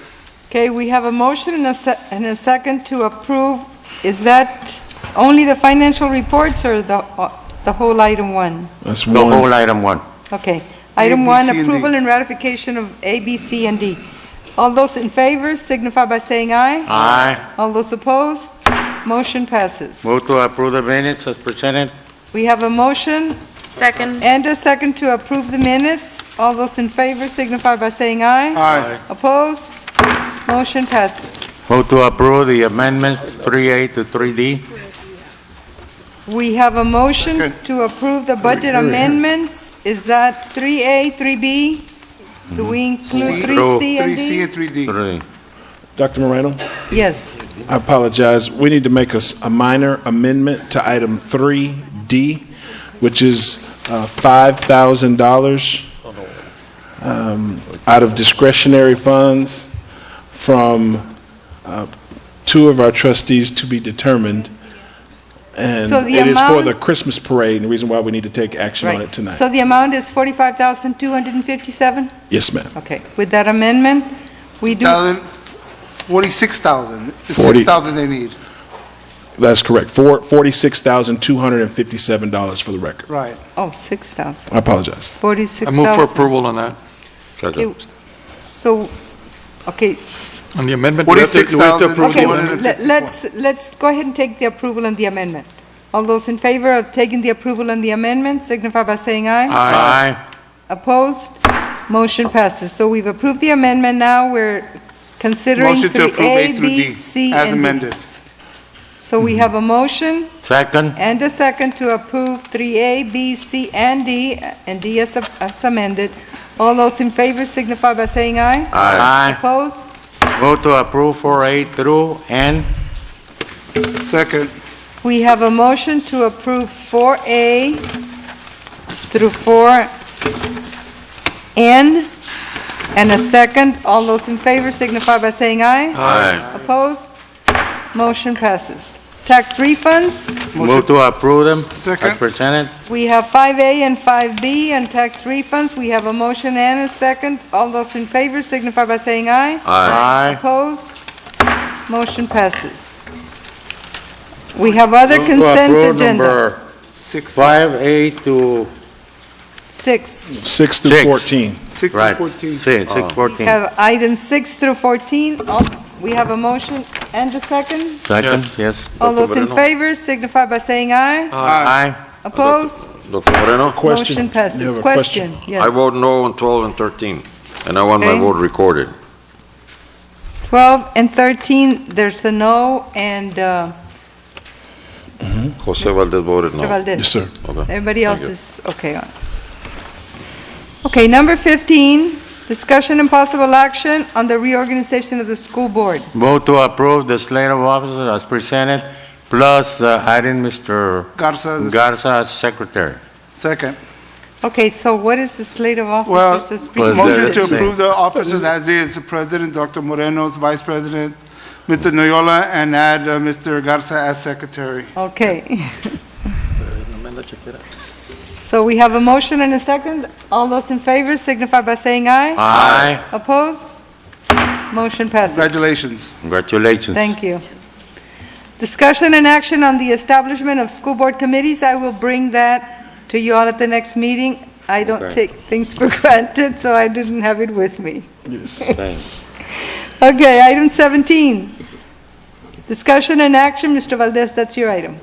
Okay, we have a motion and a second to approve. Is that only the financial reports or the whole item 1? That's The whole item 1. Okay. Item A, 1, B, C, and D. approval and ratification of A, B, C, and D. All those in favor signify by saying aye. Aye. All those opposed, Motion passes. Move to approve the minutes as presented. We have a motion Second. and a second to approve the minutes. All those in favor signify by saying aye. Aye. Opposed? Motion passes. Move to approve the amendments 3A to 3D. We have a motion Second. to approve the budget amendments. Is that 3A, 3B? Do we include 3C and 3C D? and 3D. 3. Dr. Moreno, Yes. I apologize. We need to make a minor amendment to item 3D, which is $5,000 out of discretionary funds from two of our trustees to be determined. And So the it is for amount- the Christmas parade, and the reason why we need to take action on it tonight. So the amount is 45,257? Yes, ma'am. Okay. With that amendment, we do, 46,000. It's 40. 6,000 they need. That's correct. $46,257 for the record. Right. oh, 6,000. I apologize. I 46,000. move for approval on that. Okay, So, okay, On the amendment, do we have to approve the okay, amendment? let's go ahead and take the approval on the amendment. All those in favor of taking the approval on the amendment signify by saying aye. Aye. Opposed? Motion passes. So we've approved the amendment, now we're considering Motion to approve 3A, A through B, D, C, as and D. amended. So we have a motion Second. and a second to approve 3A, B, C, and D as amended. All those in favor signify by saying aye. Aye. Opposed? Move to approve 4A through N. Second. We have a motion to approve 4A through 4N and a second. All those in favor signify by saying aye. Aye. Opposed? Motion passes. Tax refunds, Move to approve them Second. as presented. we have 5A and 5B, and tax refunds, we have a motion and a second. All those in favor signify by saying aye. Aye. Opposed? Motion passes. We have other Move to consent approve agenda. number 6. 5A to 6. 6 through Six. 14. 6 to Right, 14. 614. Have items 6 through 14. We have a motion and a second. Second, Yes. yes. All Dr. those in Moreno. favor signify by saying aye. Aye. Opposed? Dr. Moreno, Question. Motion You passes. have a Question, yes. I vote no on 12 and 13, and I want my Okay. vote recorded. 12 and 13, there's a no, and Jose Valdez voted no. Mr. Valdez. Yes, sir. Okay. Everybody Thank else you. is okay on. Okay, number 15, discussion and possible action on the reorganization of the school board. Vote to approve the slate of officers as presented, plus adding Mr. Garza. Garza as secretary. Second. Okay, so what is the slate of Well, officers as presented? motion to Same. approve the officers as is, the President, Dr. Moreno's Vice President, Mr. Noyola, and add Mr. Garza as Secretary. Okay. So we have a motion and a second. All those in favor signify by saying aye. Aye. Opposed? Motion passes. Congratulations. Congratulations. Thank you. Discussion and action on the establishment of school board committees. I will bring that to you all at the next meeting. I don't Okay. take things for granted, so I didn't have it with me. Yes. Thanks. Okay, item 17. Discussion and action. Mr. Valdez, that's your item.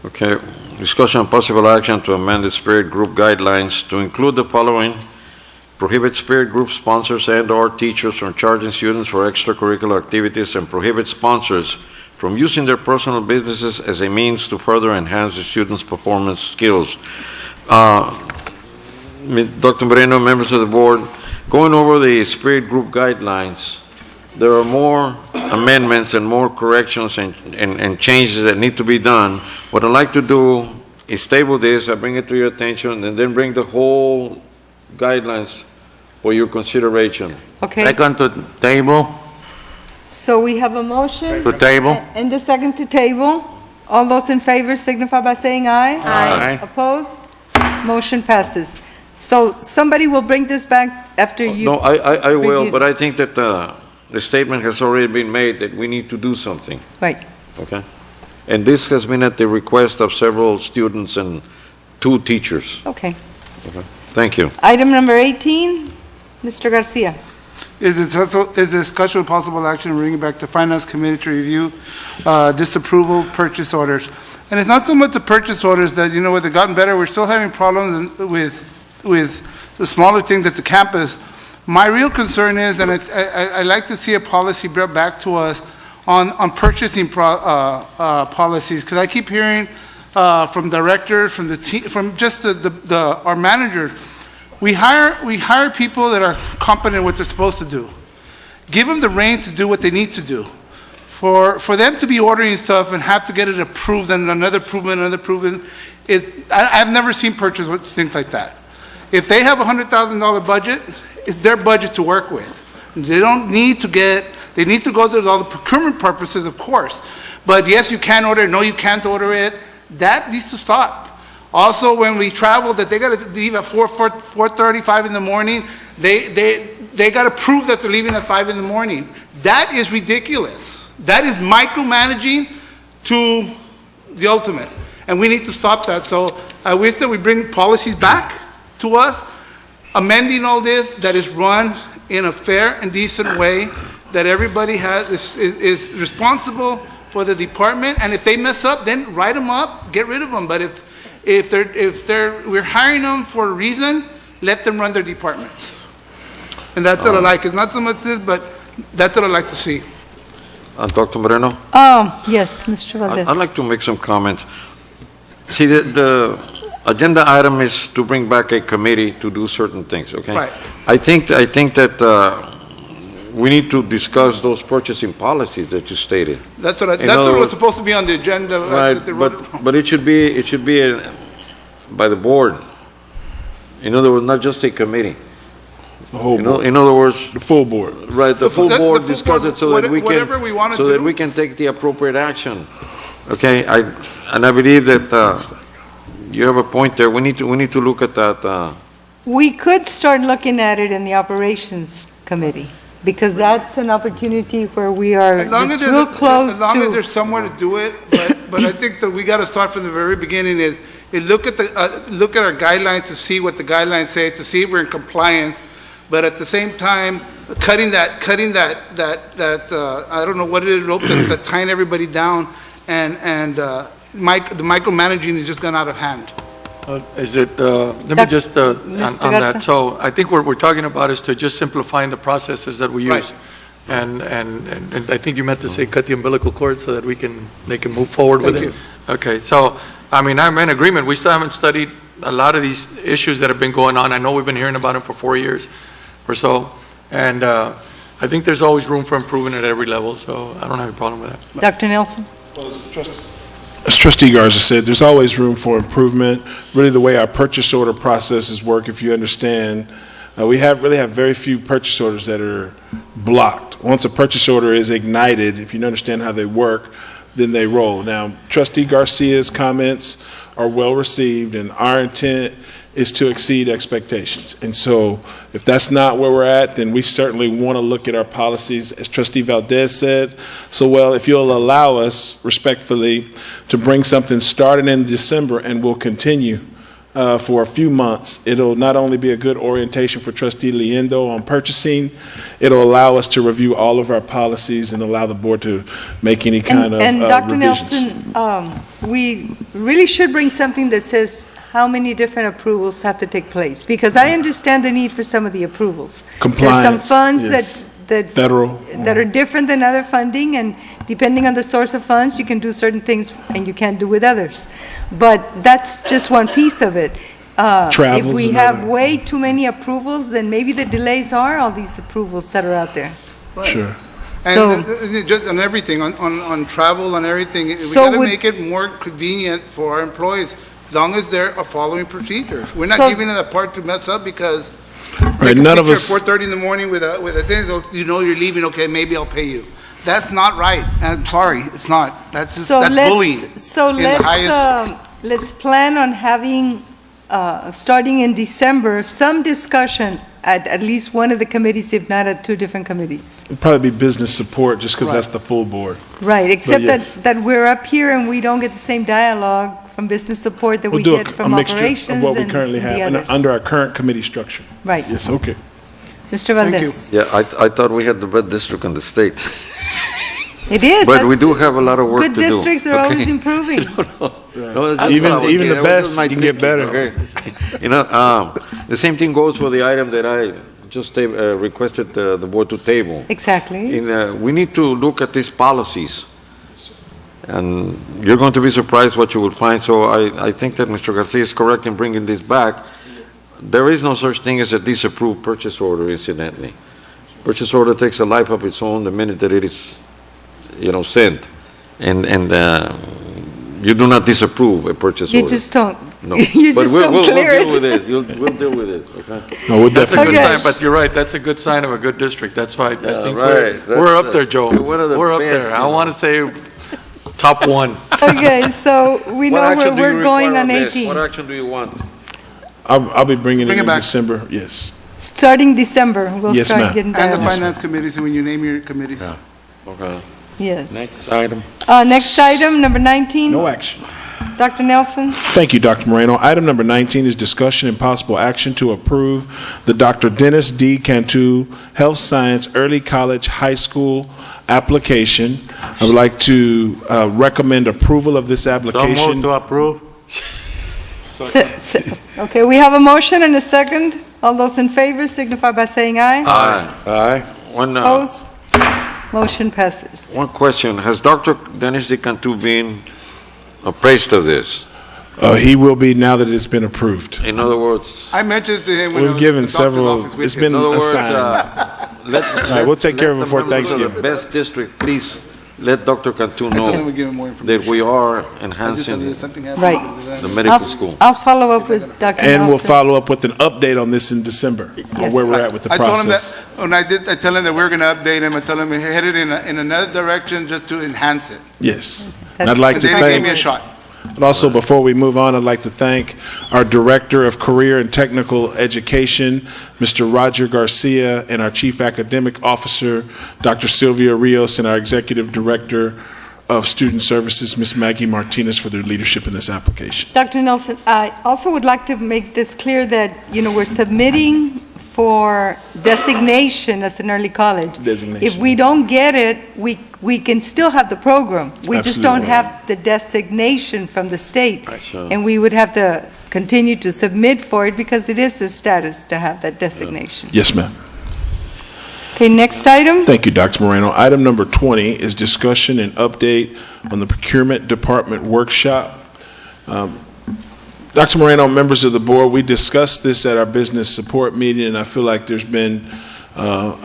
Okay, discussion and possible action to amend the spirit group guidelines to include the following: prohibit spirit group sponsors and/or teachers from charging students for extracurricular activities, and prohibit sponsors from using their personal businesses as a means to further enhance the students' performance skills. Dr. Moreno, members of the board, going over the spirit group guidelines, there are more amendments and more corrections and changes that need to be done. What I'd like to do is table this, I bring it to your attention, and then bring the whole guidelines for your consideration. Okay, Second to table, so we have a motion to table. and a second to table. All those in favor signify by saying aye. Aye. Opposed? Motion passes. So somebody will bring this back after you. No, I will, review. but I think that the statement has already been made that we need to do something, Right. okay? And this has been at the request of several students and 2 teachers. Okay. Thank you. Item number 18, Mr. Garcia. is discussion with possible action and bring it back to Finance Committee to review disapproval purchase orders. And it's not so much the purchase orders that, you know, they've gotten better. We're still having problems with the smaller things at the campus. My real concern is, and I like to see a policy brought back to us on purchasing policies, because I keep hearing from directors, from the team, from just our managers, we hire people that are competent in what they're supposed to do. Give them the reins to do what they need to do. For them to be ordering stuff and have to get it approved and another approvement, I've never seen purchase things like that. If they have a $100,000 budget, it's their budget to work with. They don't need to they need to go to all the procurement purposes, of course. But yes, you can order it, no, you can't order it. That needs to stop. Also, when we travel, that they got to leave at 4:30, 5 in the morning, they got to prove that they're leaving at 5 in the morning. That is ridiculous. That is micromanaging to the ultimate. And we need to stop that. So I wish that we bring policies back to us, amending all this, that is run in a fair and decent way, that everybody is responsible for the department, and if they mess up, then write them up, get rid of them. But if we're hiring them for a reason, let them run their departments. And that's what I like. It's not so much this, but that's what I like to see. Dr. Moreno? Yes, Mr. Valdez. I'd like to make some comments. See, the agenda item is to bring back a committee to do certain things, okay? Right. I think that we need to discuss those purchasing policies that you stated. That's what was supposed to be on the agenda. Right, but it should be by the board. In other words, not just a committee. The whole board. In other words, the full board. Right, the full board discuss it so that we can take the appropriate action. Okay, and I believe that you have a point there. We need to look at that. We could start looking at it in the operations committee, because that's an opportunity where we are just real close as long as there's somewhere to do it, but I think that we got to start from the very beginning. Is look at our guidelines to see what the guidelines say, to see if we're in compliance, but at the same time cutting that I don't know what it is, rope that tying everybody down, and the micromanaging has just gone out of hand. Let me just, on that, so I think what we're talking about is to just simplifying the processes that we use. Right. And I think you meant to say cut the umbilical cord so that they can move forward with it. Okay, so, I mean, I'm in agreement. We still haven't studied a lot of these issues that have been going on. I know we've been hearing about them for 4 years or so, and I think there's always room for improvement at every level, so I don't have a problem with that. Dr. Nelson? As Trustee Garza said, there's always room for improvement. Really, the way our purchase order processes work, if you understand, we really have very few purchase orders that are blocked. Once a purchase order is ignited, if you understand how they work, then they roll. Now, Trustee Garcia's comments are well received, and our intent is to exceed expectations. And so if that's not where we're at, then we certainly want to look at our policies, as Trustee Valdez said. So, well, if you'll allow us respectfully to bring something starting in December and we'll continue for a few months, it'll not only be a good orientation for Trustee Liendo on purchasing, it'll allow us to review all of our policies and allow the board to make any kind of And Dr. revisions. Nelson, we really should bring something that says how many different approvals have to take place, because I understand the need for some of the approvals. Compliance, There's some funds yes. that Federal. that are different than other funding, and depending on the source of funds, you can do certain things and you can't do with others. But that's just one piece of it. If Travel's we have another. way too many approvals, then maybe the delays are all these approvals that are out there. Sure. And just on everything, on travel, on everything, we So got to would- make it more convenient for our employees, as long as they're following procedures. We're not So- giving them a part to mess up because Right, none of us. 4:30 in the morning with a thing, you know you're leaving, okay, maybe I'll pay you. That's not right. I'm sorry, it's not. That's just, So that's bullying. So in the highest- let's plan on having, starting in December, some discussion at least one of the committees, if not at two different committees. It'd probably be business support, just because that's the full board. Right, except yes. that we're up here and we don't get the same dialogue from business support that we We'll do get a from mixture operations of what we and currently the have others. under our current committee structure. Right. Yes, okay. Mr. Thank you. Valdez. Yeah, I thought we had the best district in the state. It is. But we that's- do have a lot of work to Good do. districts are Okay. always improving. No, that's Even- what I would even get. the That was best my can get thinking, better. okay? You know, the same thing goes for the item that I just requested the board to table. Exactly. We need to look at these policies. And you're going to be surprised what you will find. So I think that Mr. Garcia is correct in bringing this back. There is no such thing as a disapproved purchase order, incidentally. Purchase order takes a life of its own the minute that it is, sent. And you do not disapprove a purchase order. You just don't. No. You But just we'll don't clear deal it. with this. We'll deal with this, okay? No, we'll That's a good Okay. sign, but you're right, that's a good sign of a good district. That's why I think right. we're up That's, there, Joe. we're one of the We're up best, there. you I know. want to say top one. Okay, so we What know action where do you we're going require on this? 18. What action do you want? I'll be bringing Bring it it in back. December, yes. Starting December, we'll Yes, start ma'am. getting And the dialogue. finance committee, so when you name your committee. Okay. Yes. Next item. Next item, number 19. No action. Dr. Nelson. Thank you, Dr. Moreno. Item number 19 is discussion and possible action to approve the Dr. Dennis D. Cantu Health Science Early College High School application. I would like to recommend approval of this So application. move to approve. Okay, we have a motion and a second. All those in favor signify by saying aye. Aye. Opposed? Motion passes. One question. Has Dr. Dennis D. Cantu been appraised of this? He will be now that it's been approved. In other words, I mentioned to him when I We've was given at the doctor's several, office with it's him. been in other words, assigned. let, right, we'll take care of it let before the members of Thanksgiving. The best district, please let Dr. Cantu I know told him we'd give him more information. that we are I just told enhancing him if something happened. Right. the medical school. I'll follow up with Dr. Nelson. And we'll follow up with an update on this in December, on where we're at with the I told him that, process. when I tell him that we're gonna update him, I told him he headed in another direction just to enhance it. Yes. And I'd That's- like And to then he gave me a thank, shot. but also before we move on, I'd like to thank our Director of Career and Technical Education, Mr. Roger Garcia, and our Chief Academic Officer, Dr. Sylvia Rios, and our Executive Director of Student Services, Ms. Maggie Martinez, for their leadership in this application. Dr. Nelson, I also would like to make this clear that, we're submitting for designation as an early college. Designation. If we don't get it, we can still have the program. We just don't Absolutely. have the designation from the state. Sure. And we would have to continue to submit for it because it is a status to have that designation. Yes, ma'am. Okay, next item. Thank you, Dr. Moreno. Item number 20 is discussion and update on the Procurement Department workshop. Dr. Moreno, members of the board, we discussed this at our business support meeting, and I feel like there's been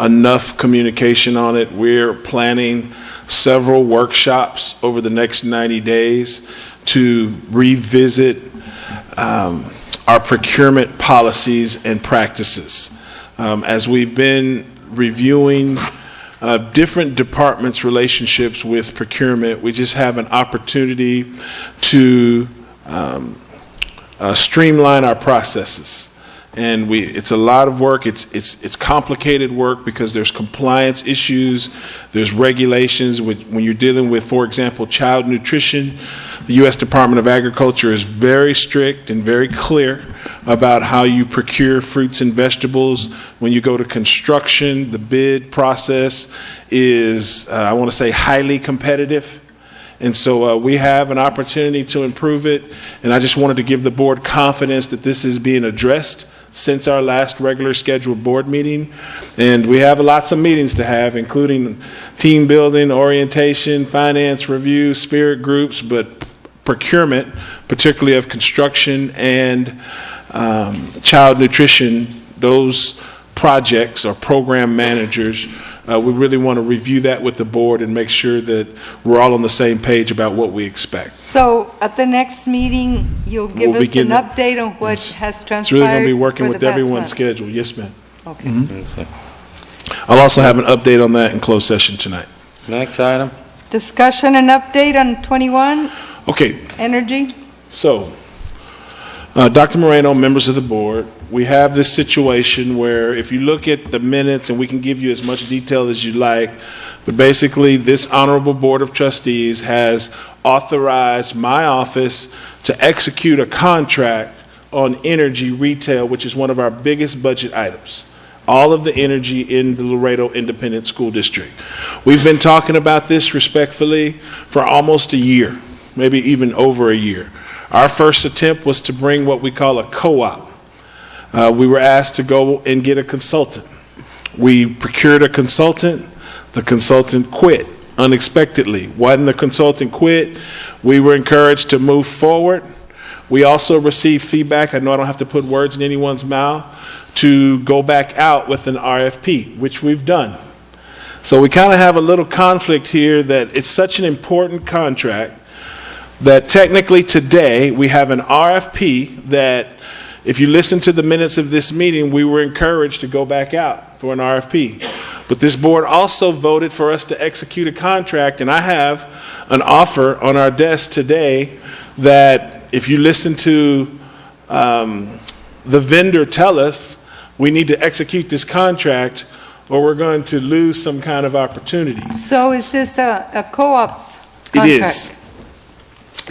enough communication on it. We're planning several workshops over the next 90 days to revisit our procurement policies and practices. As we've been reviewing different departments' relationships with procurement, we just have an opportunity to streamline our processes. And it's a lot of work. It's complicated work because there's compliance issues, there's regulations. When you're dealing with, for example, child nutrition, the U.S. Department of Agriculture is very strict and very clear about how you procure fruits and vegetables. When you go to construction, the bid process is, I want to say, highly competitive. And so we have an opportunity to improve it. And I just wanted to give the board confidence that this is being addressed since our last regular scheduled board meeting. And we have lots of meetings to have, including team building, orientation, finance review, spirit groups, but procurement, particularly of construction and child nutrition, those projects or program managers, we really want to review that with the board and make sure that we're all on the same page about what we expect. So at the next meeting, you'll give We'll us begin an the- update on what Yes. has transpired. It's really going to be working for with the past everyone's month. schedule. Yes, ma'am. Okay. I'll also have an update on that in closed session tonight. Next item. Discussion and update on 21, Okay, energy. so, Dr. Moreno, members of the board, we have this situation where if you look at the minutes, and we can give you as much detail as you like, but basically this honorable board of trustees has authorized my office to execute a contract on energy retail, which is one of our biggest budget items. all of the energy in the Laredo Independent School District. We've been talking about this respectfully for almost a year, maybe even over a year. Our first attempt was to bring what we call a co-op. We were asked to go and get a consultant. We procured a consultant. The consultant quit unexpectedly. When the consultant quit, we were encouraged to move forward. We also received feedback, I know I don't have to put words in anyone's mouth, to go back out with an RFP, which we've done. So we kind of have a little conflict here that it's such an important contract that technically today we have an RFP that if you listen to the minutes of this meeting, we were encouraged to go back out for an RFP. But this board also voted for us to execute a contract, and I have an offer on our desk today that if you listen to the vendor tell us we need to execute this contract or we're going to lose some kind of opportunity. So is this a co-op contract? It is.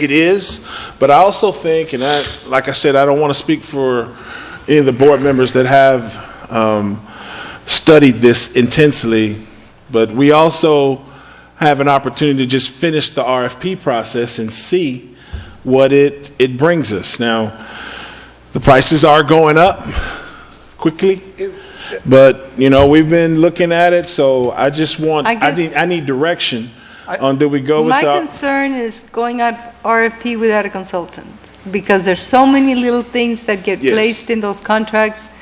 It is, but I also think, and like I said, I don't want to speak for any of the board members that have studied this intensely, but we also have an opportunity to just finish the RFP process and see what it brings us. Now, the prices are going up quickly, but you know, we've been looking at it, so I just want, I need direction on do we go with My concern is going out RFP without a consultant, because there's so many little things that get placed in those contracts.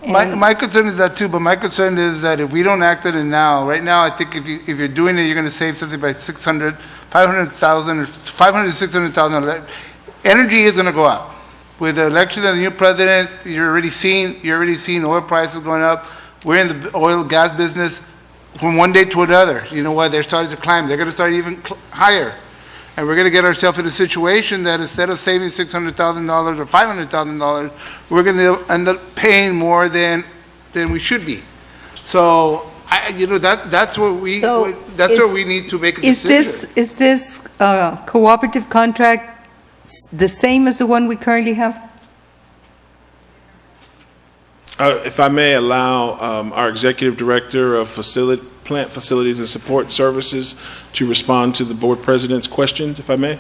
My concern is that too, but my concern is that if we don't act on it now, right now, I think if you're doing it, you're going to save something by 500,000 or 500 to 600,000. Energy is going to go up. With the election of the new president, you're already seeing oil prices going up. We're in the oil and gas business from one day to another. You know what? They're starting to climb. They're going to start even higher. And we're going to get ourselves in a situation that instead of saving $600,000 or $500,000, we're going to end up paying more than we should be. So, that's where we need to make a decision. Is this cooperative contract the same as the one we currently have? If I may allow our Executive Director of Plant Facilities and Support Services to respond to the Board President's questions, if I may.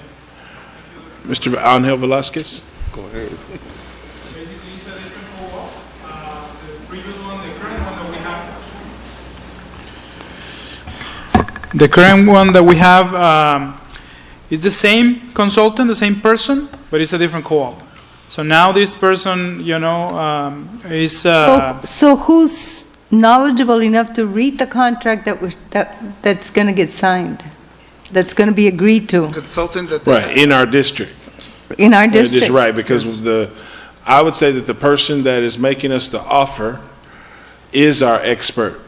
Mr. Angel Velasquez. Go ahead. Basically, it's a different co-op. The previous one, the current one that we have. The current one that we have is the same consultant, the same person, but it's a different co-op. So now this person, is... So who's knowledgeable enough to read the contract that's going to get signed, that's going to be agreed to? Consultant right, in our district. In our district. Right, because I would say that the person that is making us the offer is our expert,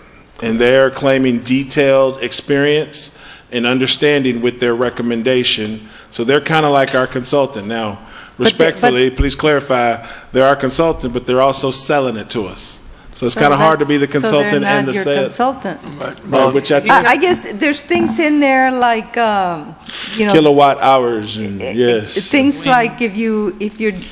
and they're claiming detailed experience and understanding with their recommendation. So they're kind of like our consultant. Now, respectfully, please clarify, they're our consultant, but they're also selling it to us. So it's kind of hard to be the consultant and the sales. Consultant. Right, which I guess there's things in there like, kilowatt hours and things like if you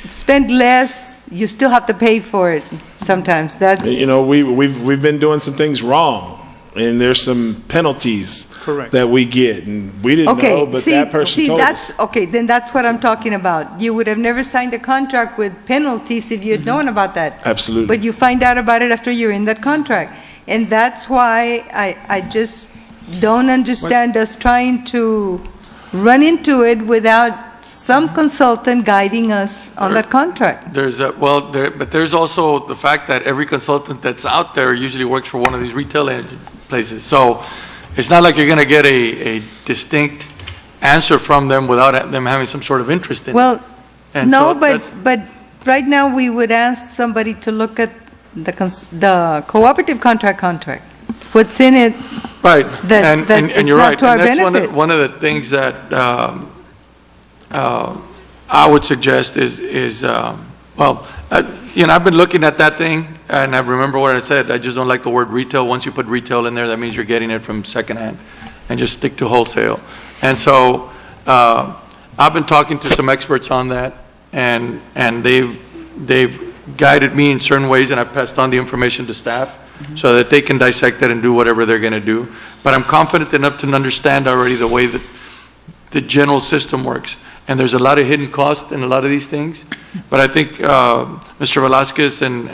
spend less, you still have to pay for it sometimes. That's we've been doing some things wrong, and there's some penalties that we get, and we didn't know, but that person told us. Okay, then that's what I'm talking about. You would have never signed a contract with penalties if you had known about that. Absolutely. But you find out about it after you're in that contract. And that's why I just don't understand us trying to run into it without some consultant guiding us on that contract. But there's also the fact that every consultant that's out there usually works for one of these retail places. So it's not like you're going to get a distinct answer from them without them having some sort of interest in it. Well, but right now we would ask somebody to look at the cooperative contract. What's in it? Right, and you're right. To our and that's benefit. one of the things that I would suggest is I've been looking at that thing, and I remember what I said. I just don't like the word retail. Once you put retail in there, that means you're getting it from secondhand, and just stick to wholesale. And so I've been talking to some experts on that, and they've guided me in certain ways, and I've passed on the information to staff. so that they can dissect it and do whatever they're going to do. But I'm confident enough to understand already the way that the general system works. And there's a lot of hidden cost in a lot of these things. But I think Mr. Velasquez and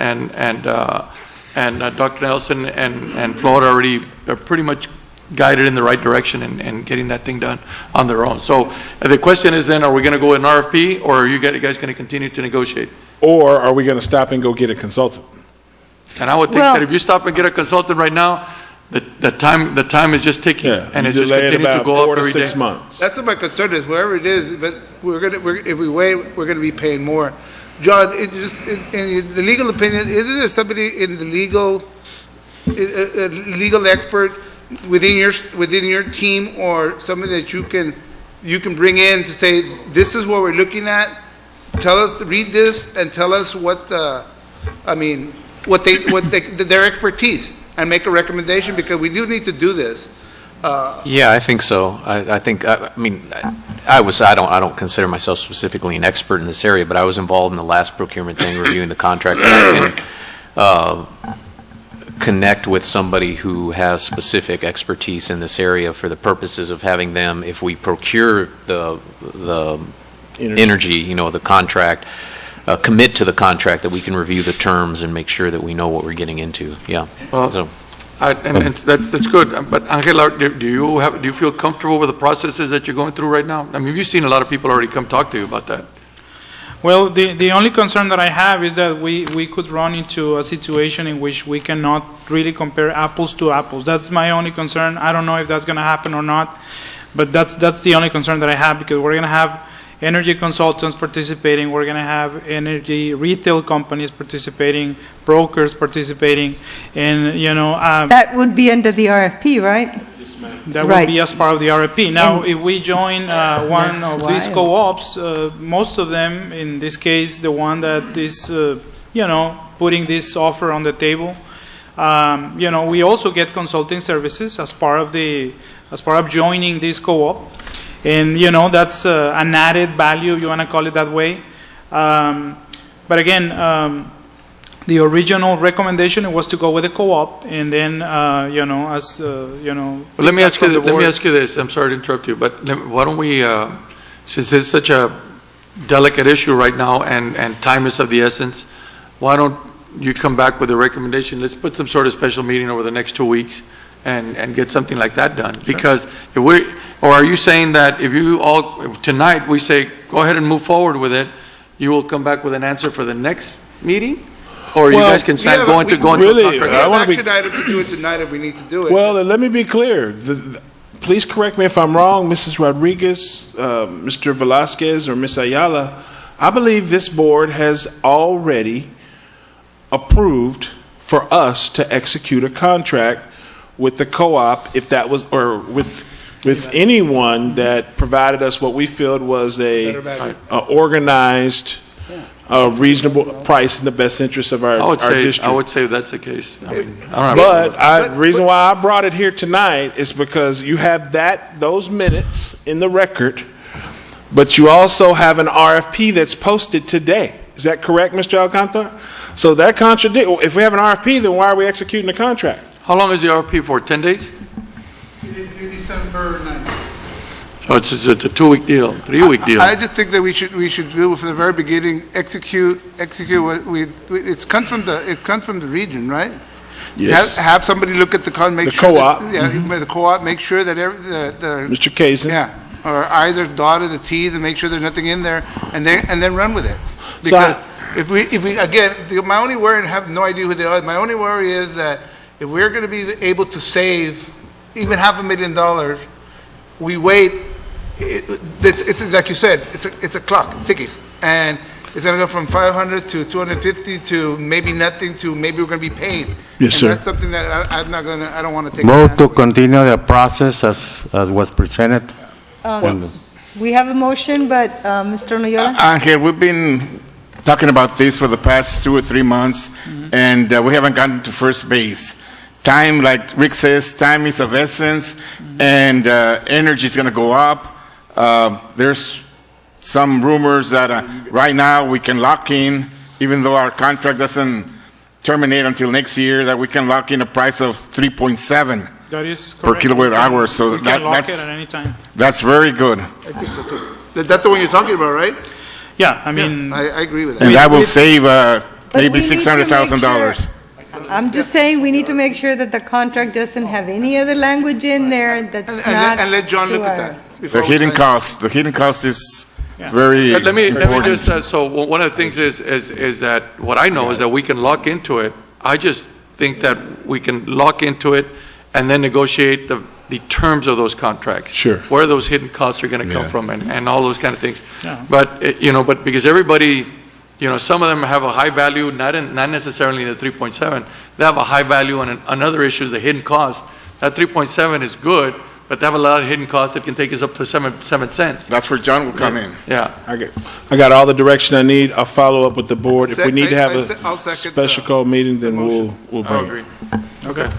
Dr. Nelson and Flora already are pretty much guided in the right direction and getting that thing done on their own. So the question is then, are we going to go with an RFP, or are you guys going to continue to negotiate? Or are we going to stop and go get a consultant? And I would think that if you stop and get a consultant right now, the time is just ticking, and it's just continuing to go up every day. 4 to 6 months. That's what my concern is, wherever it is, but if we wait, we're gonna be paying more. John, in the legal opinion, is there somebody in the legal expert within your team, or somebody that you can bring in to say, this is what we're looking at? Tell us, read this, and tell us their expertise, and make a recommendation, because we do need to do this. Yeah, I think so. I think, I don't consider myself specifically an expert in this area, but I was involved in the last procurement thing, reviewing the contract. And I can connect with somebody who has specific expertise in this area for the purposes of having them, if we procure the energy, the contract, commit to the contract, that we can review the terms and make sure that we know what we're getting into. Yeah. And that's good. But Angela, do you feel comfortable with the processes that you're going through right now? I mean, you've seen a lot of people already come talk to you about that. Well, the only concern that I have is that we could run into a situation in which we cannot really compare apples to apples. That's my only concern. I don't know if that's going to happen or not, but that's the only concern that I have, because we're going to have energy consultants participating, we're going to have energy retail companies participating, brokers participating, and that would be under the RFP, right? That would be as part of the RFP. Now, if we join one of these co-ops, most of them, in this case, the one that is, putting this offer on the table, we also get consulting services as part of joining this co-op. And, that's an added value, if you want to call it that way. But again, the original recommendation was to go with a co-op, and then, But let me ask you this. I'm sorry to interrupt you, but why don't we, since it's such a delicate issue right now, and time is of the essence, why don't you come back with a recommendation? Let's put some sort of special meeting over the next 2 weeks and get something like that done. Sure. Because or are you saying that if you all, tonight, we say, go ahead and move forward with it, you will come back with an answer for the next meeting? Or you guys can start going to a contract? We have action item to do it tonight if we need to do it. Well, let me be clear. Please correct me if I'm wrong, Mrs. Rodriguez, Mr. Velasquez, or Ms. Ayala. I believe this board has already approved for us to execute a contract with the co-op, if that was, or with anyone that provided us what we felt was a organized, reasonable price in the best interest of our district. I would say that's the case. The reason why I brought it here tonight is because you have those minutes in the record, but you also have an RFP that's posted today. Is that correct, Mr. Alcantara? So that contradicts. If we have an RFP, then why are we executing the contract? How long is the RFP for? 10 days? It is through December 9th. So it's a 2-week deal, 3-week deal. I just think that we should do it from the very beginning. Execute what it comes from the region, right? Yes. Have somebody look at the co-op. The co-op, make sure that Mr. Kazin. Yeah, or either dot or the T's and make sure there's nothing in there, and then run with it. Because if we again, my only worry, and I have no idea who they are. My only worry is that if we're going to be able to save even $500,000, we wait. It's like you said, it's a clock ticking, and it's going to go from 500 to 250 to maybe nothing to maybe we're going to be paid. Yes, sir. That's something that I don't want to take. Move to continue the process as was presented. We have a motion, but Mr. Noyola? Angel, we've been talking about this for the past 2 or 3 months, and we haven't gotten to first base. Time, like Rick says, time is of essence, and energy is going to go up. There's some rumors that right now we can lock in, even though our contract doesn't terminate until next year, that we can lock in a price of 3.7 That is per correct. kilowatt hour, so We can lock it that's, at any time. that's very good. I think so too. That's the one you're talking about, right? Yeah, I mean, I agree with that. And that will save But we maybe need to make $600,000. I'm just saying, we need to make sure that the contract doesn't have any other language in there that's not. And let John to look at our- that. The before we hidden sign. cost is very Let me important. just, so one of the things is that, what I know is that we can lock into it. I just think that we can lock into it and then negotiate the terms of those contracts. Sure. Where those hidden costs are going to come Yeah. from and all those kind of things. Yeah. But, but because everybody, some of them have a high value, not necessarily in the 3.7, they have a high value on another issue is the hidden cost. That 3.7 is good, but they have a lot of hidden costs that can take us up to 7 cents. That's where John will come in. Yeah. I got all the direction I need. I'll follow up with the board. If we need to have I'll a second special call meeting, then we'll I'll bring agree. it. Okay.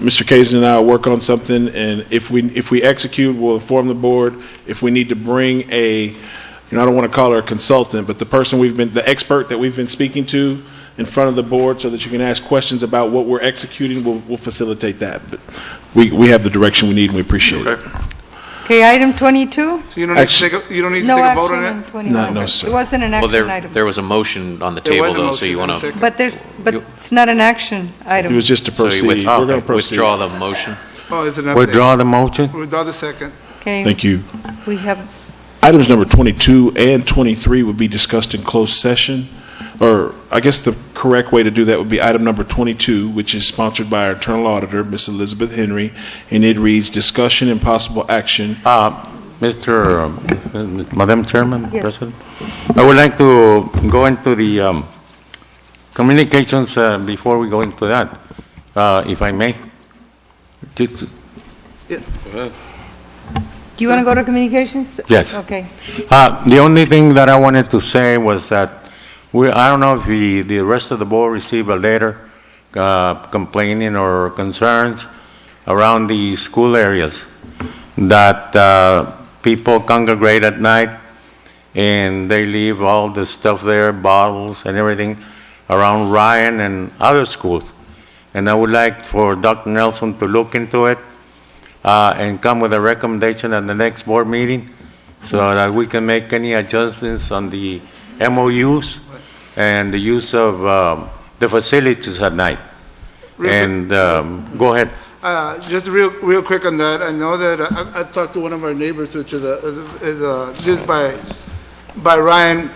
Mr. Kazin and I will work on something, and if we execute, we'll inform the board. If we need to bring I don't want to call her a consultant, but the expert that we've been speaking to in front of the board so that you can ask questions about what we're executing, we'll facilitate that. But we have the direction we need, and we appreciate it. Okay, item 22? So you don't need to take No a vote on action it? on 21. No, sir. It wasn't an Well, action item. there was a motion on the There was table, a though, so motion you and a want to, second. But it's not an action item. It was just to so you proceed. We're going to proceed. withdraw the motion? Oh, it's an update. Withdraw the motion? Withdraw the second. Okay. Thank you. We have, Items number 22 and 23 would be discussed in closed session, or I guess the correct way to do that would be item number 22, which is sponsored by our internal auditor, Ms. Elizabeth Henry, and it reads, discussion and possible action. Madam Chairman, Yes. President, I would like to go into the communications before we go into that, if I may. do you want to go to communications? Yes. Okay. The only thing that I wanted to say was that I don't know if the rest of the board received a letter complaining or concerns around the school areas that people congregate at night and they leave all the stuff there, bottles and everything, around Ryan and other schools. And I would like for Dr. Nelson to look into it and come with a recommendation at the next board meeting so that we can make any adjustments on the MOUs and the use of the facilities at night. And go ahead. Just real quick on that, I know that I talked to one of our neighbors, which is just by Ryan,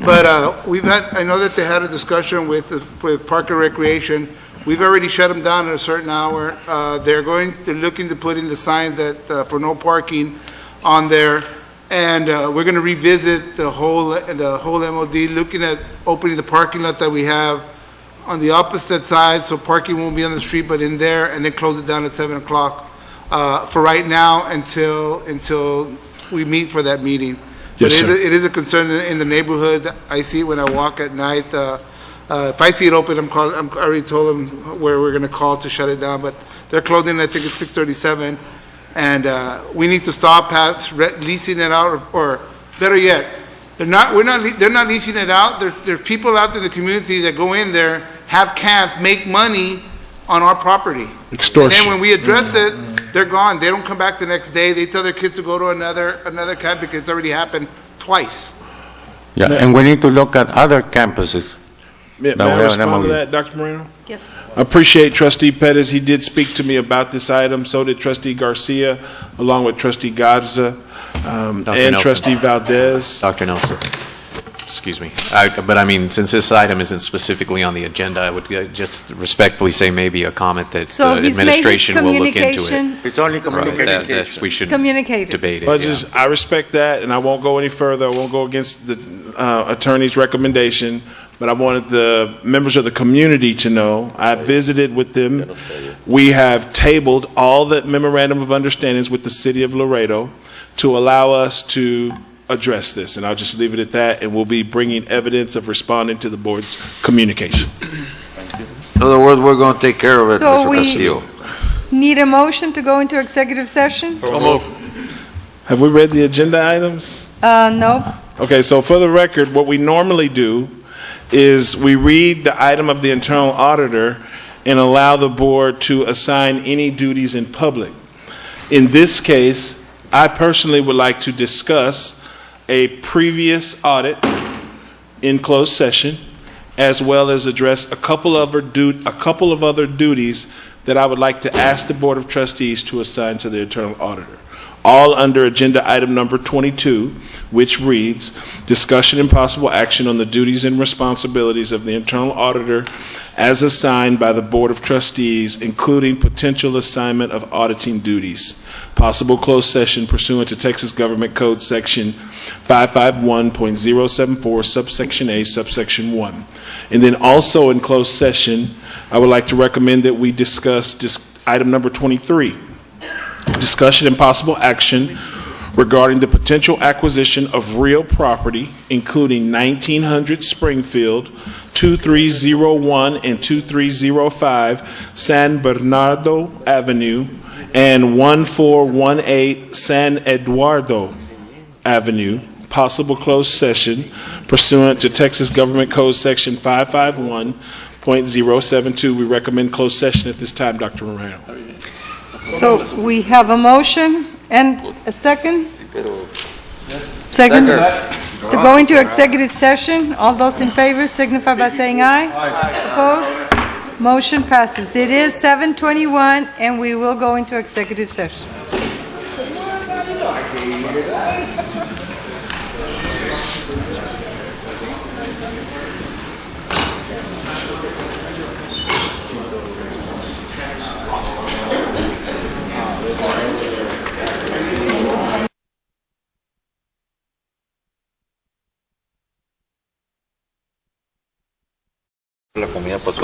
but I know that they had a discussion with Park and Recreation. We've already shut them down at a certain hour. They're looking to put in the signs that for no parking on there, and we're going to revisit the whole MOD, looking at opening the parking lot that we have on the opposite side, so parking won't be on the street, but in there, and then close it down at 7 o'clock for right now until we meet for that meeting. Yes, But sir. it is a concern in the neighborhood. I see it when I walk at night. If I see it open, I already told them where we're going to call to shut it down, but they're closing, I think it's 6:37, and we need to stop leasing it out, or better yet, they're not leasing it out. There's people out in the community that go in there, have camps, make money on our property. Extortion. And then when we address it, they're gone. They don't come back the next day. They tell their kids to go to another camp because it's already happened twice. Yeah, and we need to look at other campuses. May Now we I have an respond to MOU. that, Dr. Moreno? Yes. I appreciate Trustee Pettis. He did speak to me about this item. So did Trustee Garcia, along with Trustee Garza, and Nelson. Trustee Valdez. Dr. Nelson, excuse me. But I mean, since this item isn't specifically on the agenda, I would just respectfully say maybe a comment that So the he's made his administration will look into it. communication. It's only Right, communication. that's, we should Communicated. debate it. Well, yeah. I respect that, and I won't go any further. I won't go against the attorney's recommendation, but I wanted the members of the community to know. I visited with them. We have tabled all the memorandum of understandings with the city of Laredo to allow us to address this, and I'll just leave it at that, and we'll be bringing evidence of responding to the board's communication. In other words, we're going to take care of it, So Mr. we- Castillo. Need a motion to go into executive session? Have we read the agenda items? No. Okay, so for the record, what we normally do is we read the item of the internal auditor and allow the board to assign any duties in public. In this case, I personally would like to discuss a previous audit in closed session, as well as address a couple of other duties that I would like to ask the Board of Trustees to assign to the internal auditor. All under agenda item number 22, which reads, discussion and possible action on the duties and responsibilities of the internal auditor as assigned by the Board of Trustees, including potential assignment of auditing duties. Possible closed session pursuant to Texas Government Code Section 551.074, subsection A, subsection 1. And then also in closed session, I would like to recommend that we discuss item number 23, discussion and possible action regarding the potential acquisition of real property, including 1900 Springfield, 2301 and 2305 San Bernardo Avenue, and 1418 San Eduardo Avenue, possible closed session pursuant to Texas Government Code Section 551.072. We recommend closed session at this time, Dr. Moreno. So we have a motion and a second? Second? To go into executive session. All those in favor signify by saying aye. Opposed? Motion passes. It is 7:21 and we will go into executive session. La comida pasó.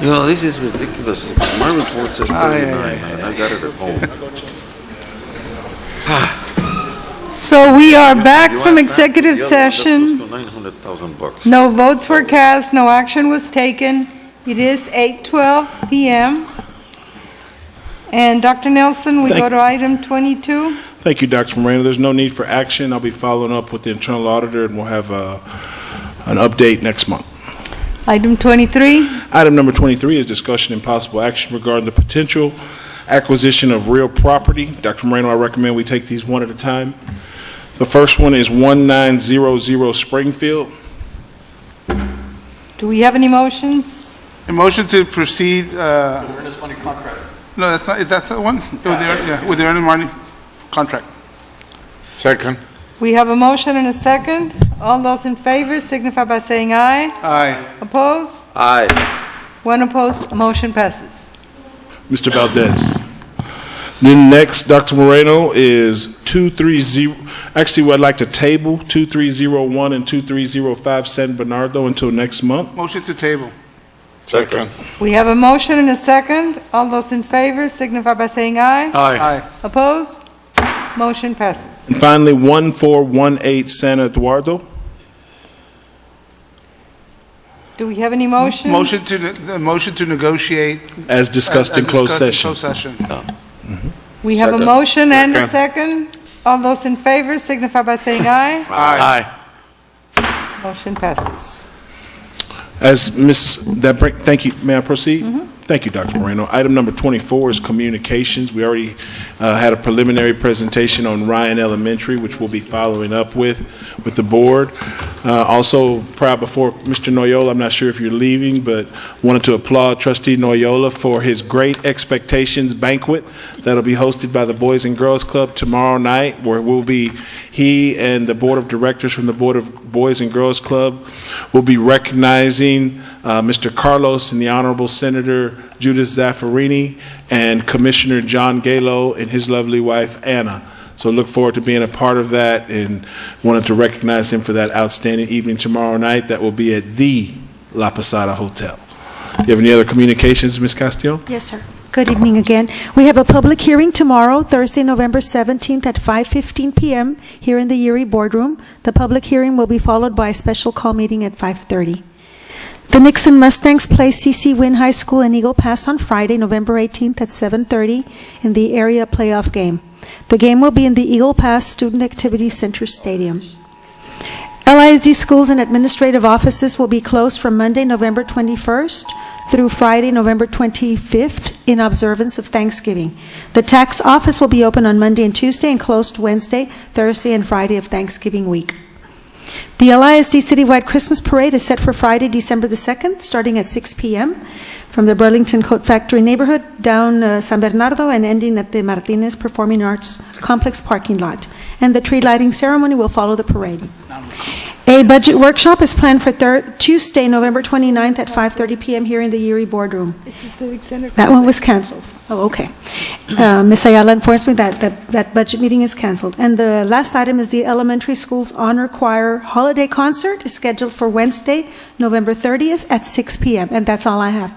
No, this is ridiculous. My report says 39, and I got it at home. So we are back from executive session. $900,000. No votes were cast, no action was taken. It is 8:12 p.m. And Dr. Nelson, we go to item 22. Thank you, Dr. Moreno. There's no need for action. I'll be following up with the internal auditor, and we'll have an update next month. Item 23. Item number 23 is discussion and possible action regarding the potential acquisition of real property. Dr. Moreno, I recommend we take these one at a time. The first one is 1900 Springfield. Do we have any motions? A motion to proceed, Earnest money contract. no, that's not, is that the one? With the earnest money contract. Second. We have a motion and a second. All those in favor signify by saying aye. Aye. Opposed? Aye. One opposed, motion passes. Mr. Valdez. Then next, Dr. Moreno, is 230, actually, I'd like to table 2301 and 2305 San Bernardo until next month. Motion to table. Second. We have a motion and a second. All those in favor signify by saying aye. Aye. Opposed? Motion passes. And finally, 1418 San Eduardo. Do we have any motions? Motion to negotiate. As discussed in closed session. Closed session. We have a Second. motion and a second. All those in favor signify by saying aye. Aye. Motion passes. As thank you. May I proceed? Thank you, Dr. Moreno. Item number 24 is communications. We already had a preliminary presentation on Ryan Elementary, which we'll be following up with the board. Also, prior before Mr. Noyola, I'm not sure if you're leaving, but wanted to applaud Trustee Noyola for his Great Expectations banquet that'll be hosted by the Boys and Girls Club tomorrow night, where he and the board of directors from the Board of Boys and Girls Club will be recognizing Mr. Carlos and the Honorable Senator Judith Zaffarini and Commissioner John Galo and his lovely wife Anna. So look forward to being a part of that and wanted to recognize him for that outstanding evening tomorrow night. That will be at the La Posada Hotel. Do you have any other communications, Ms. Castillo? Yes, sir. Good evening again. We have a public hearing tomorrow, Thursday, November 17th at 5:15 p.m. here in the Erie Boardroom. The public hearing will be followed by a special call meeting at 5:30. The Nixon Mustangs play CC Wynn High School in Eagle Pass on Friday, November 18th at 7:30 in the area playoff game. The game will be in the Eagle Pass Student Activity Center Stadium. LISD schools and administrative offices will be closed from Monday, November 21st through Friday, November 25th in observance of Thanksgiving. The tax office will be open on Monday and Tuesday and closed Wednesday, Thursday, and Friday of Thanksgiving week. The LISD Citywide Christmas Parade is set for Friday, December the 2nd, starting at 6 p.m. from the Burlington Coat Factory neighborhood down San Bernardo and ending at the Martinez Performing Arts Complex parking lot. And the tree lighting ceremony will follow the parade. A budget workshop is planned for Tuesday, November 29th at 5:30 p.m. here in the Erie Boardroom. It's the Civic Center. That one was canceled. Oh, okay. Ms. Ayala informs me that budget meeting is canceled. And the last item is the Elementary School's Honor Choir Holiday Concert is scheduled for Wednesday, November 30th at 6 p.m. And that's all I have.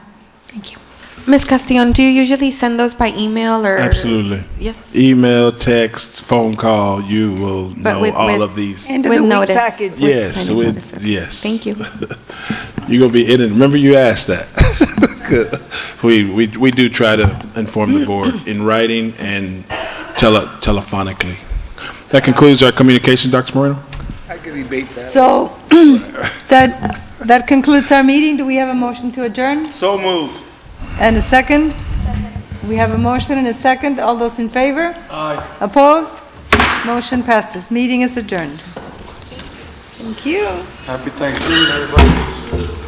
Thank you. Ms. Castillon, do you usually send those by email or? Absolutely. Yes. Email, text, phone call, you will know all of these. End of With the week notice. package. Yes, With with, yes. Thank you. You're going to be in it. Remember you asked that. We do try to inform the board in writing and telephonically. That concludes our communication, Dr. Moreno. I can debate that. So that concludes our meeting. Do we have a motion to adjourn? So moved. And a second? We have a motion and a second. All those in favor? Aye. Opposed? Motion passes. Meeting is adjourned. Thank you. Happy Thanksgiving, everybody.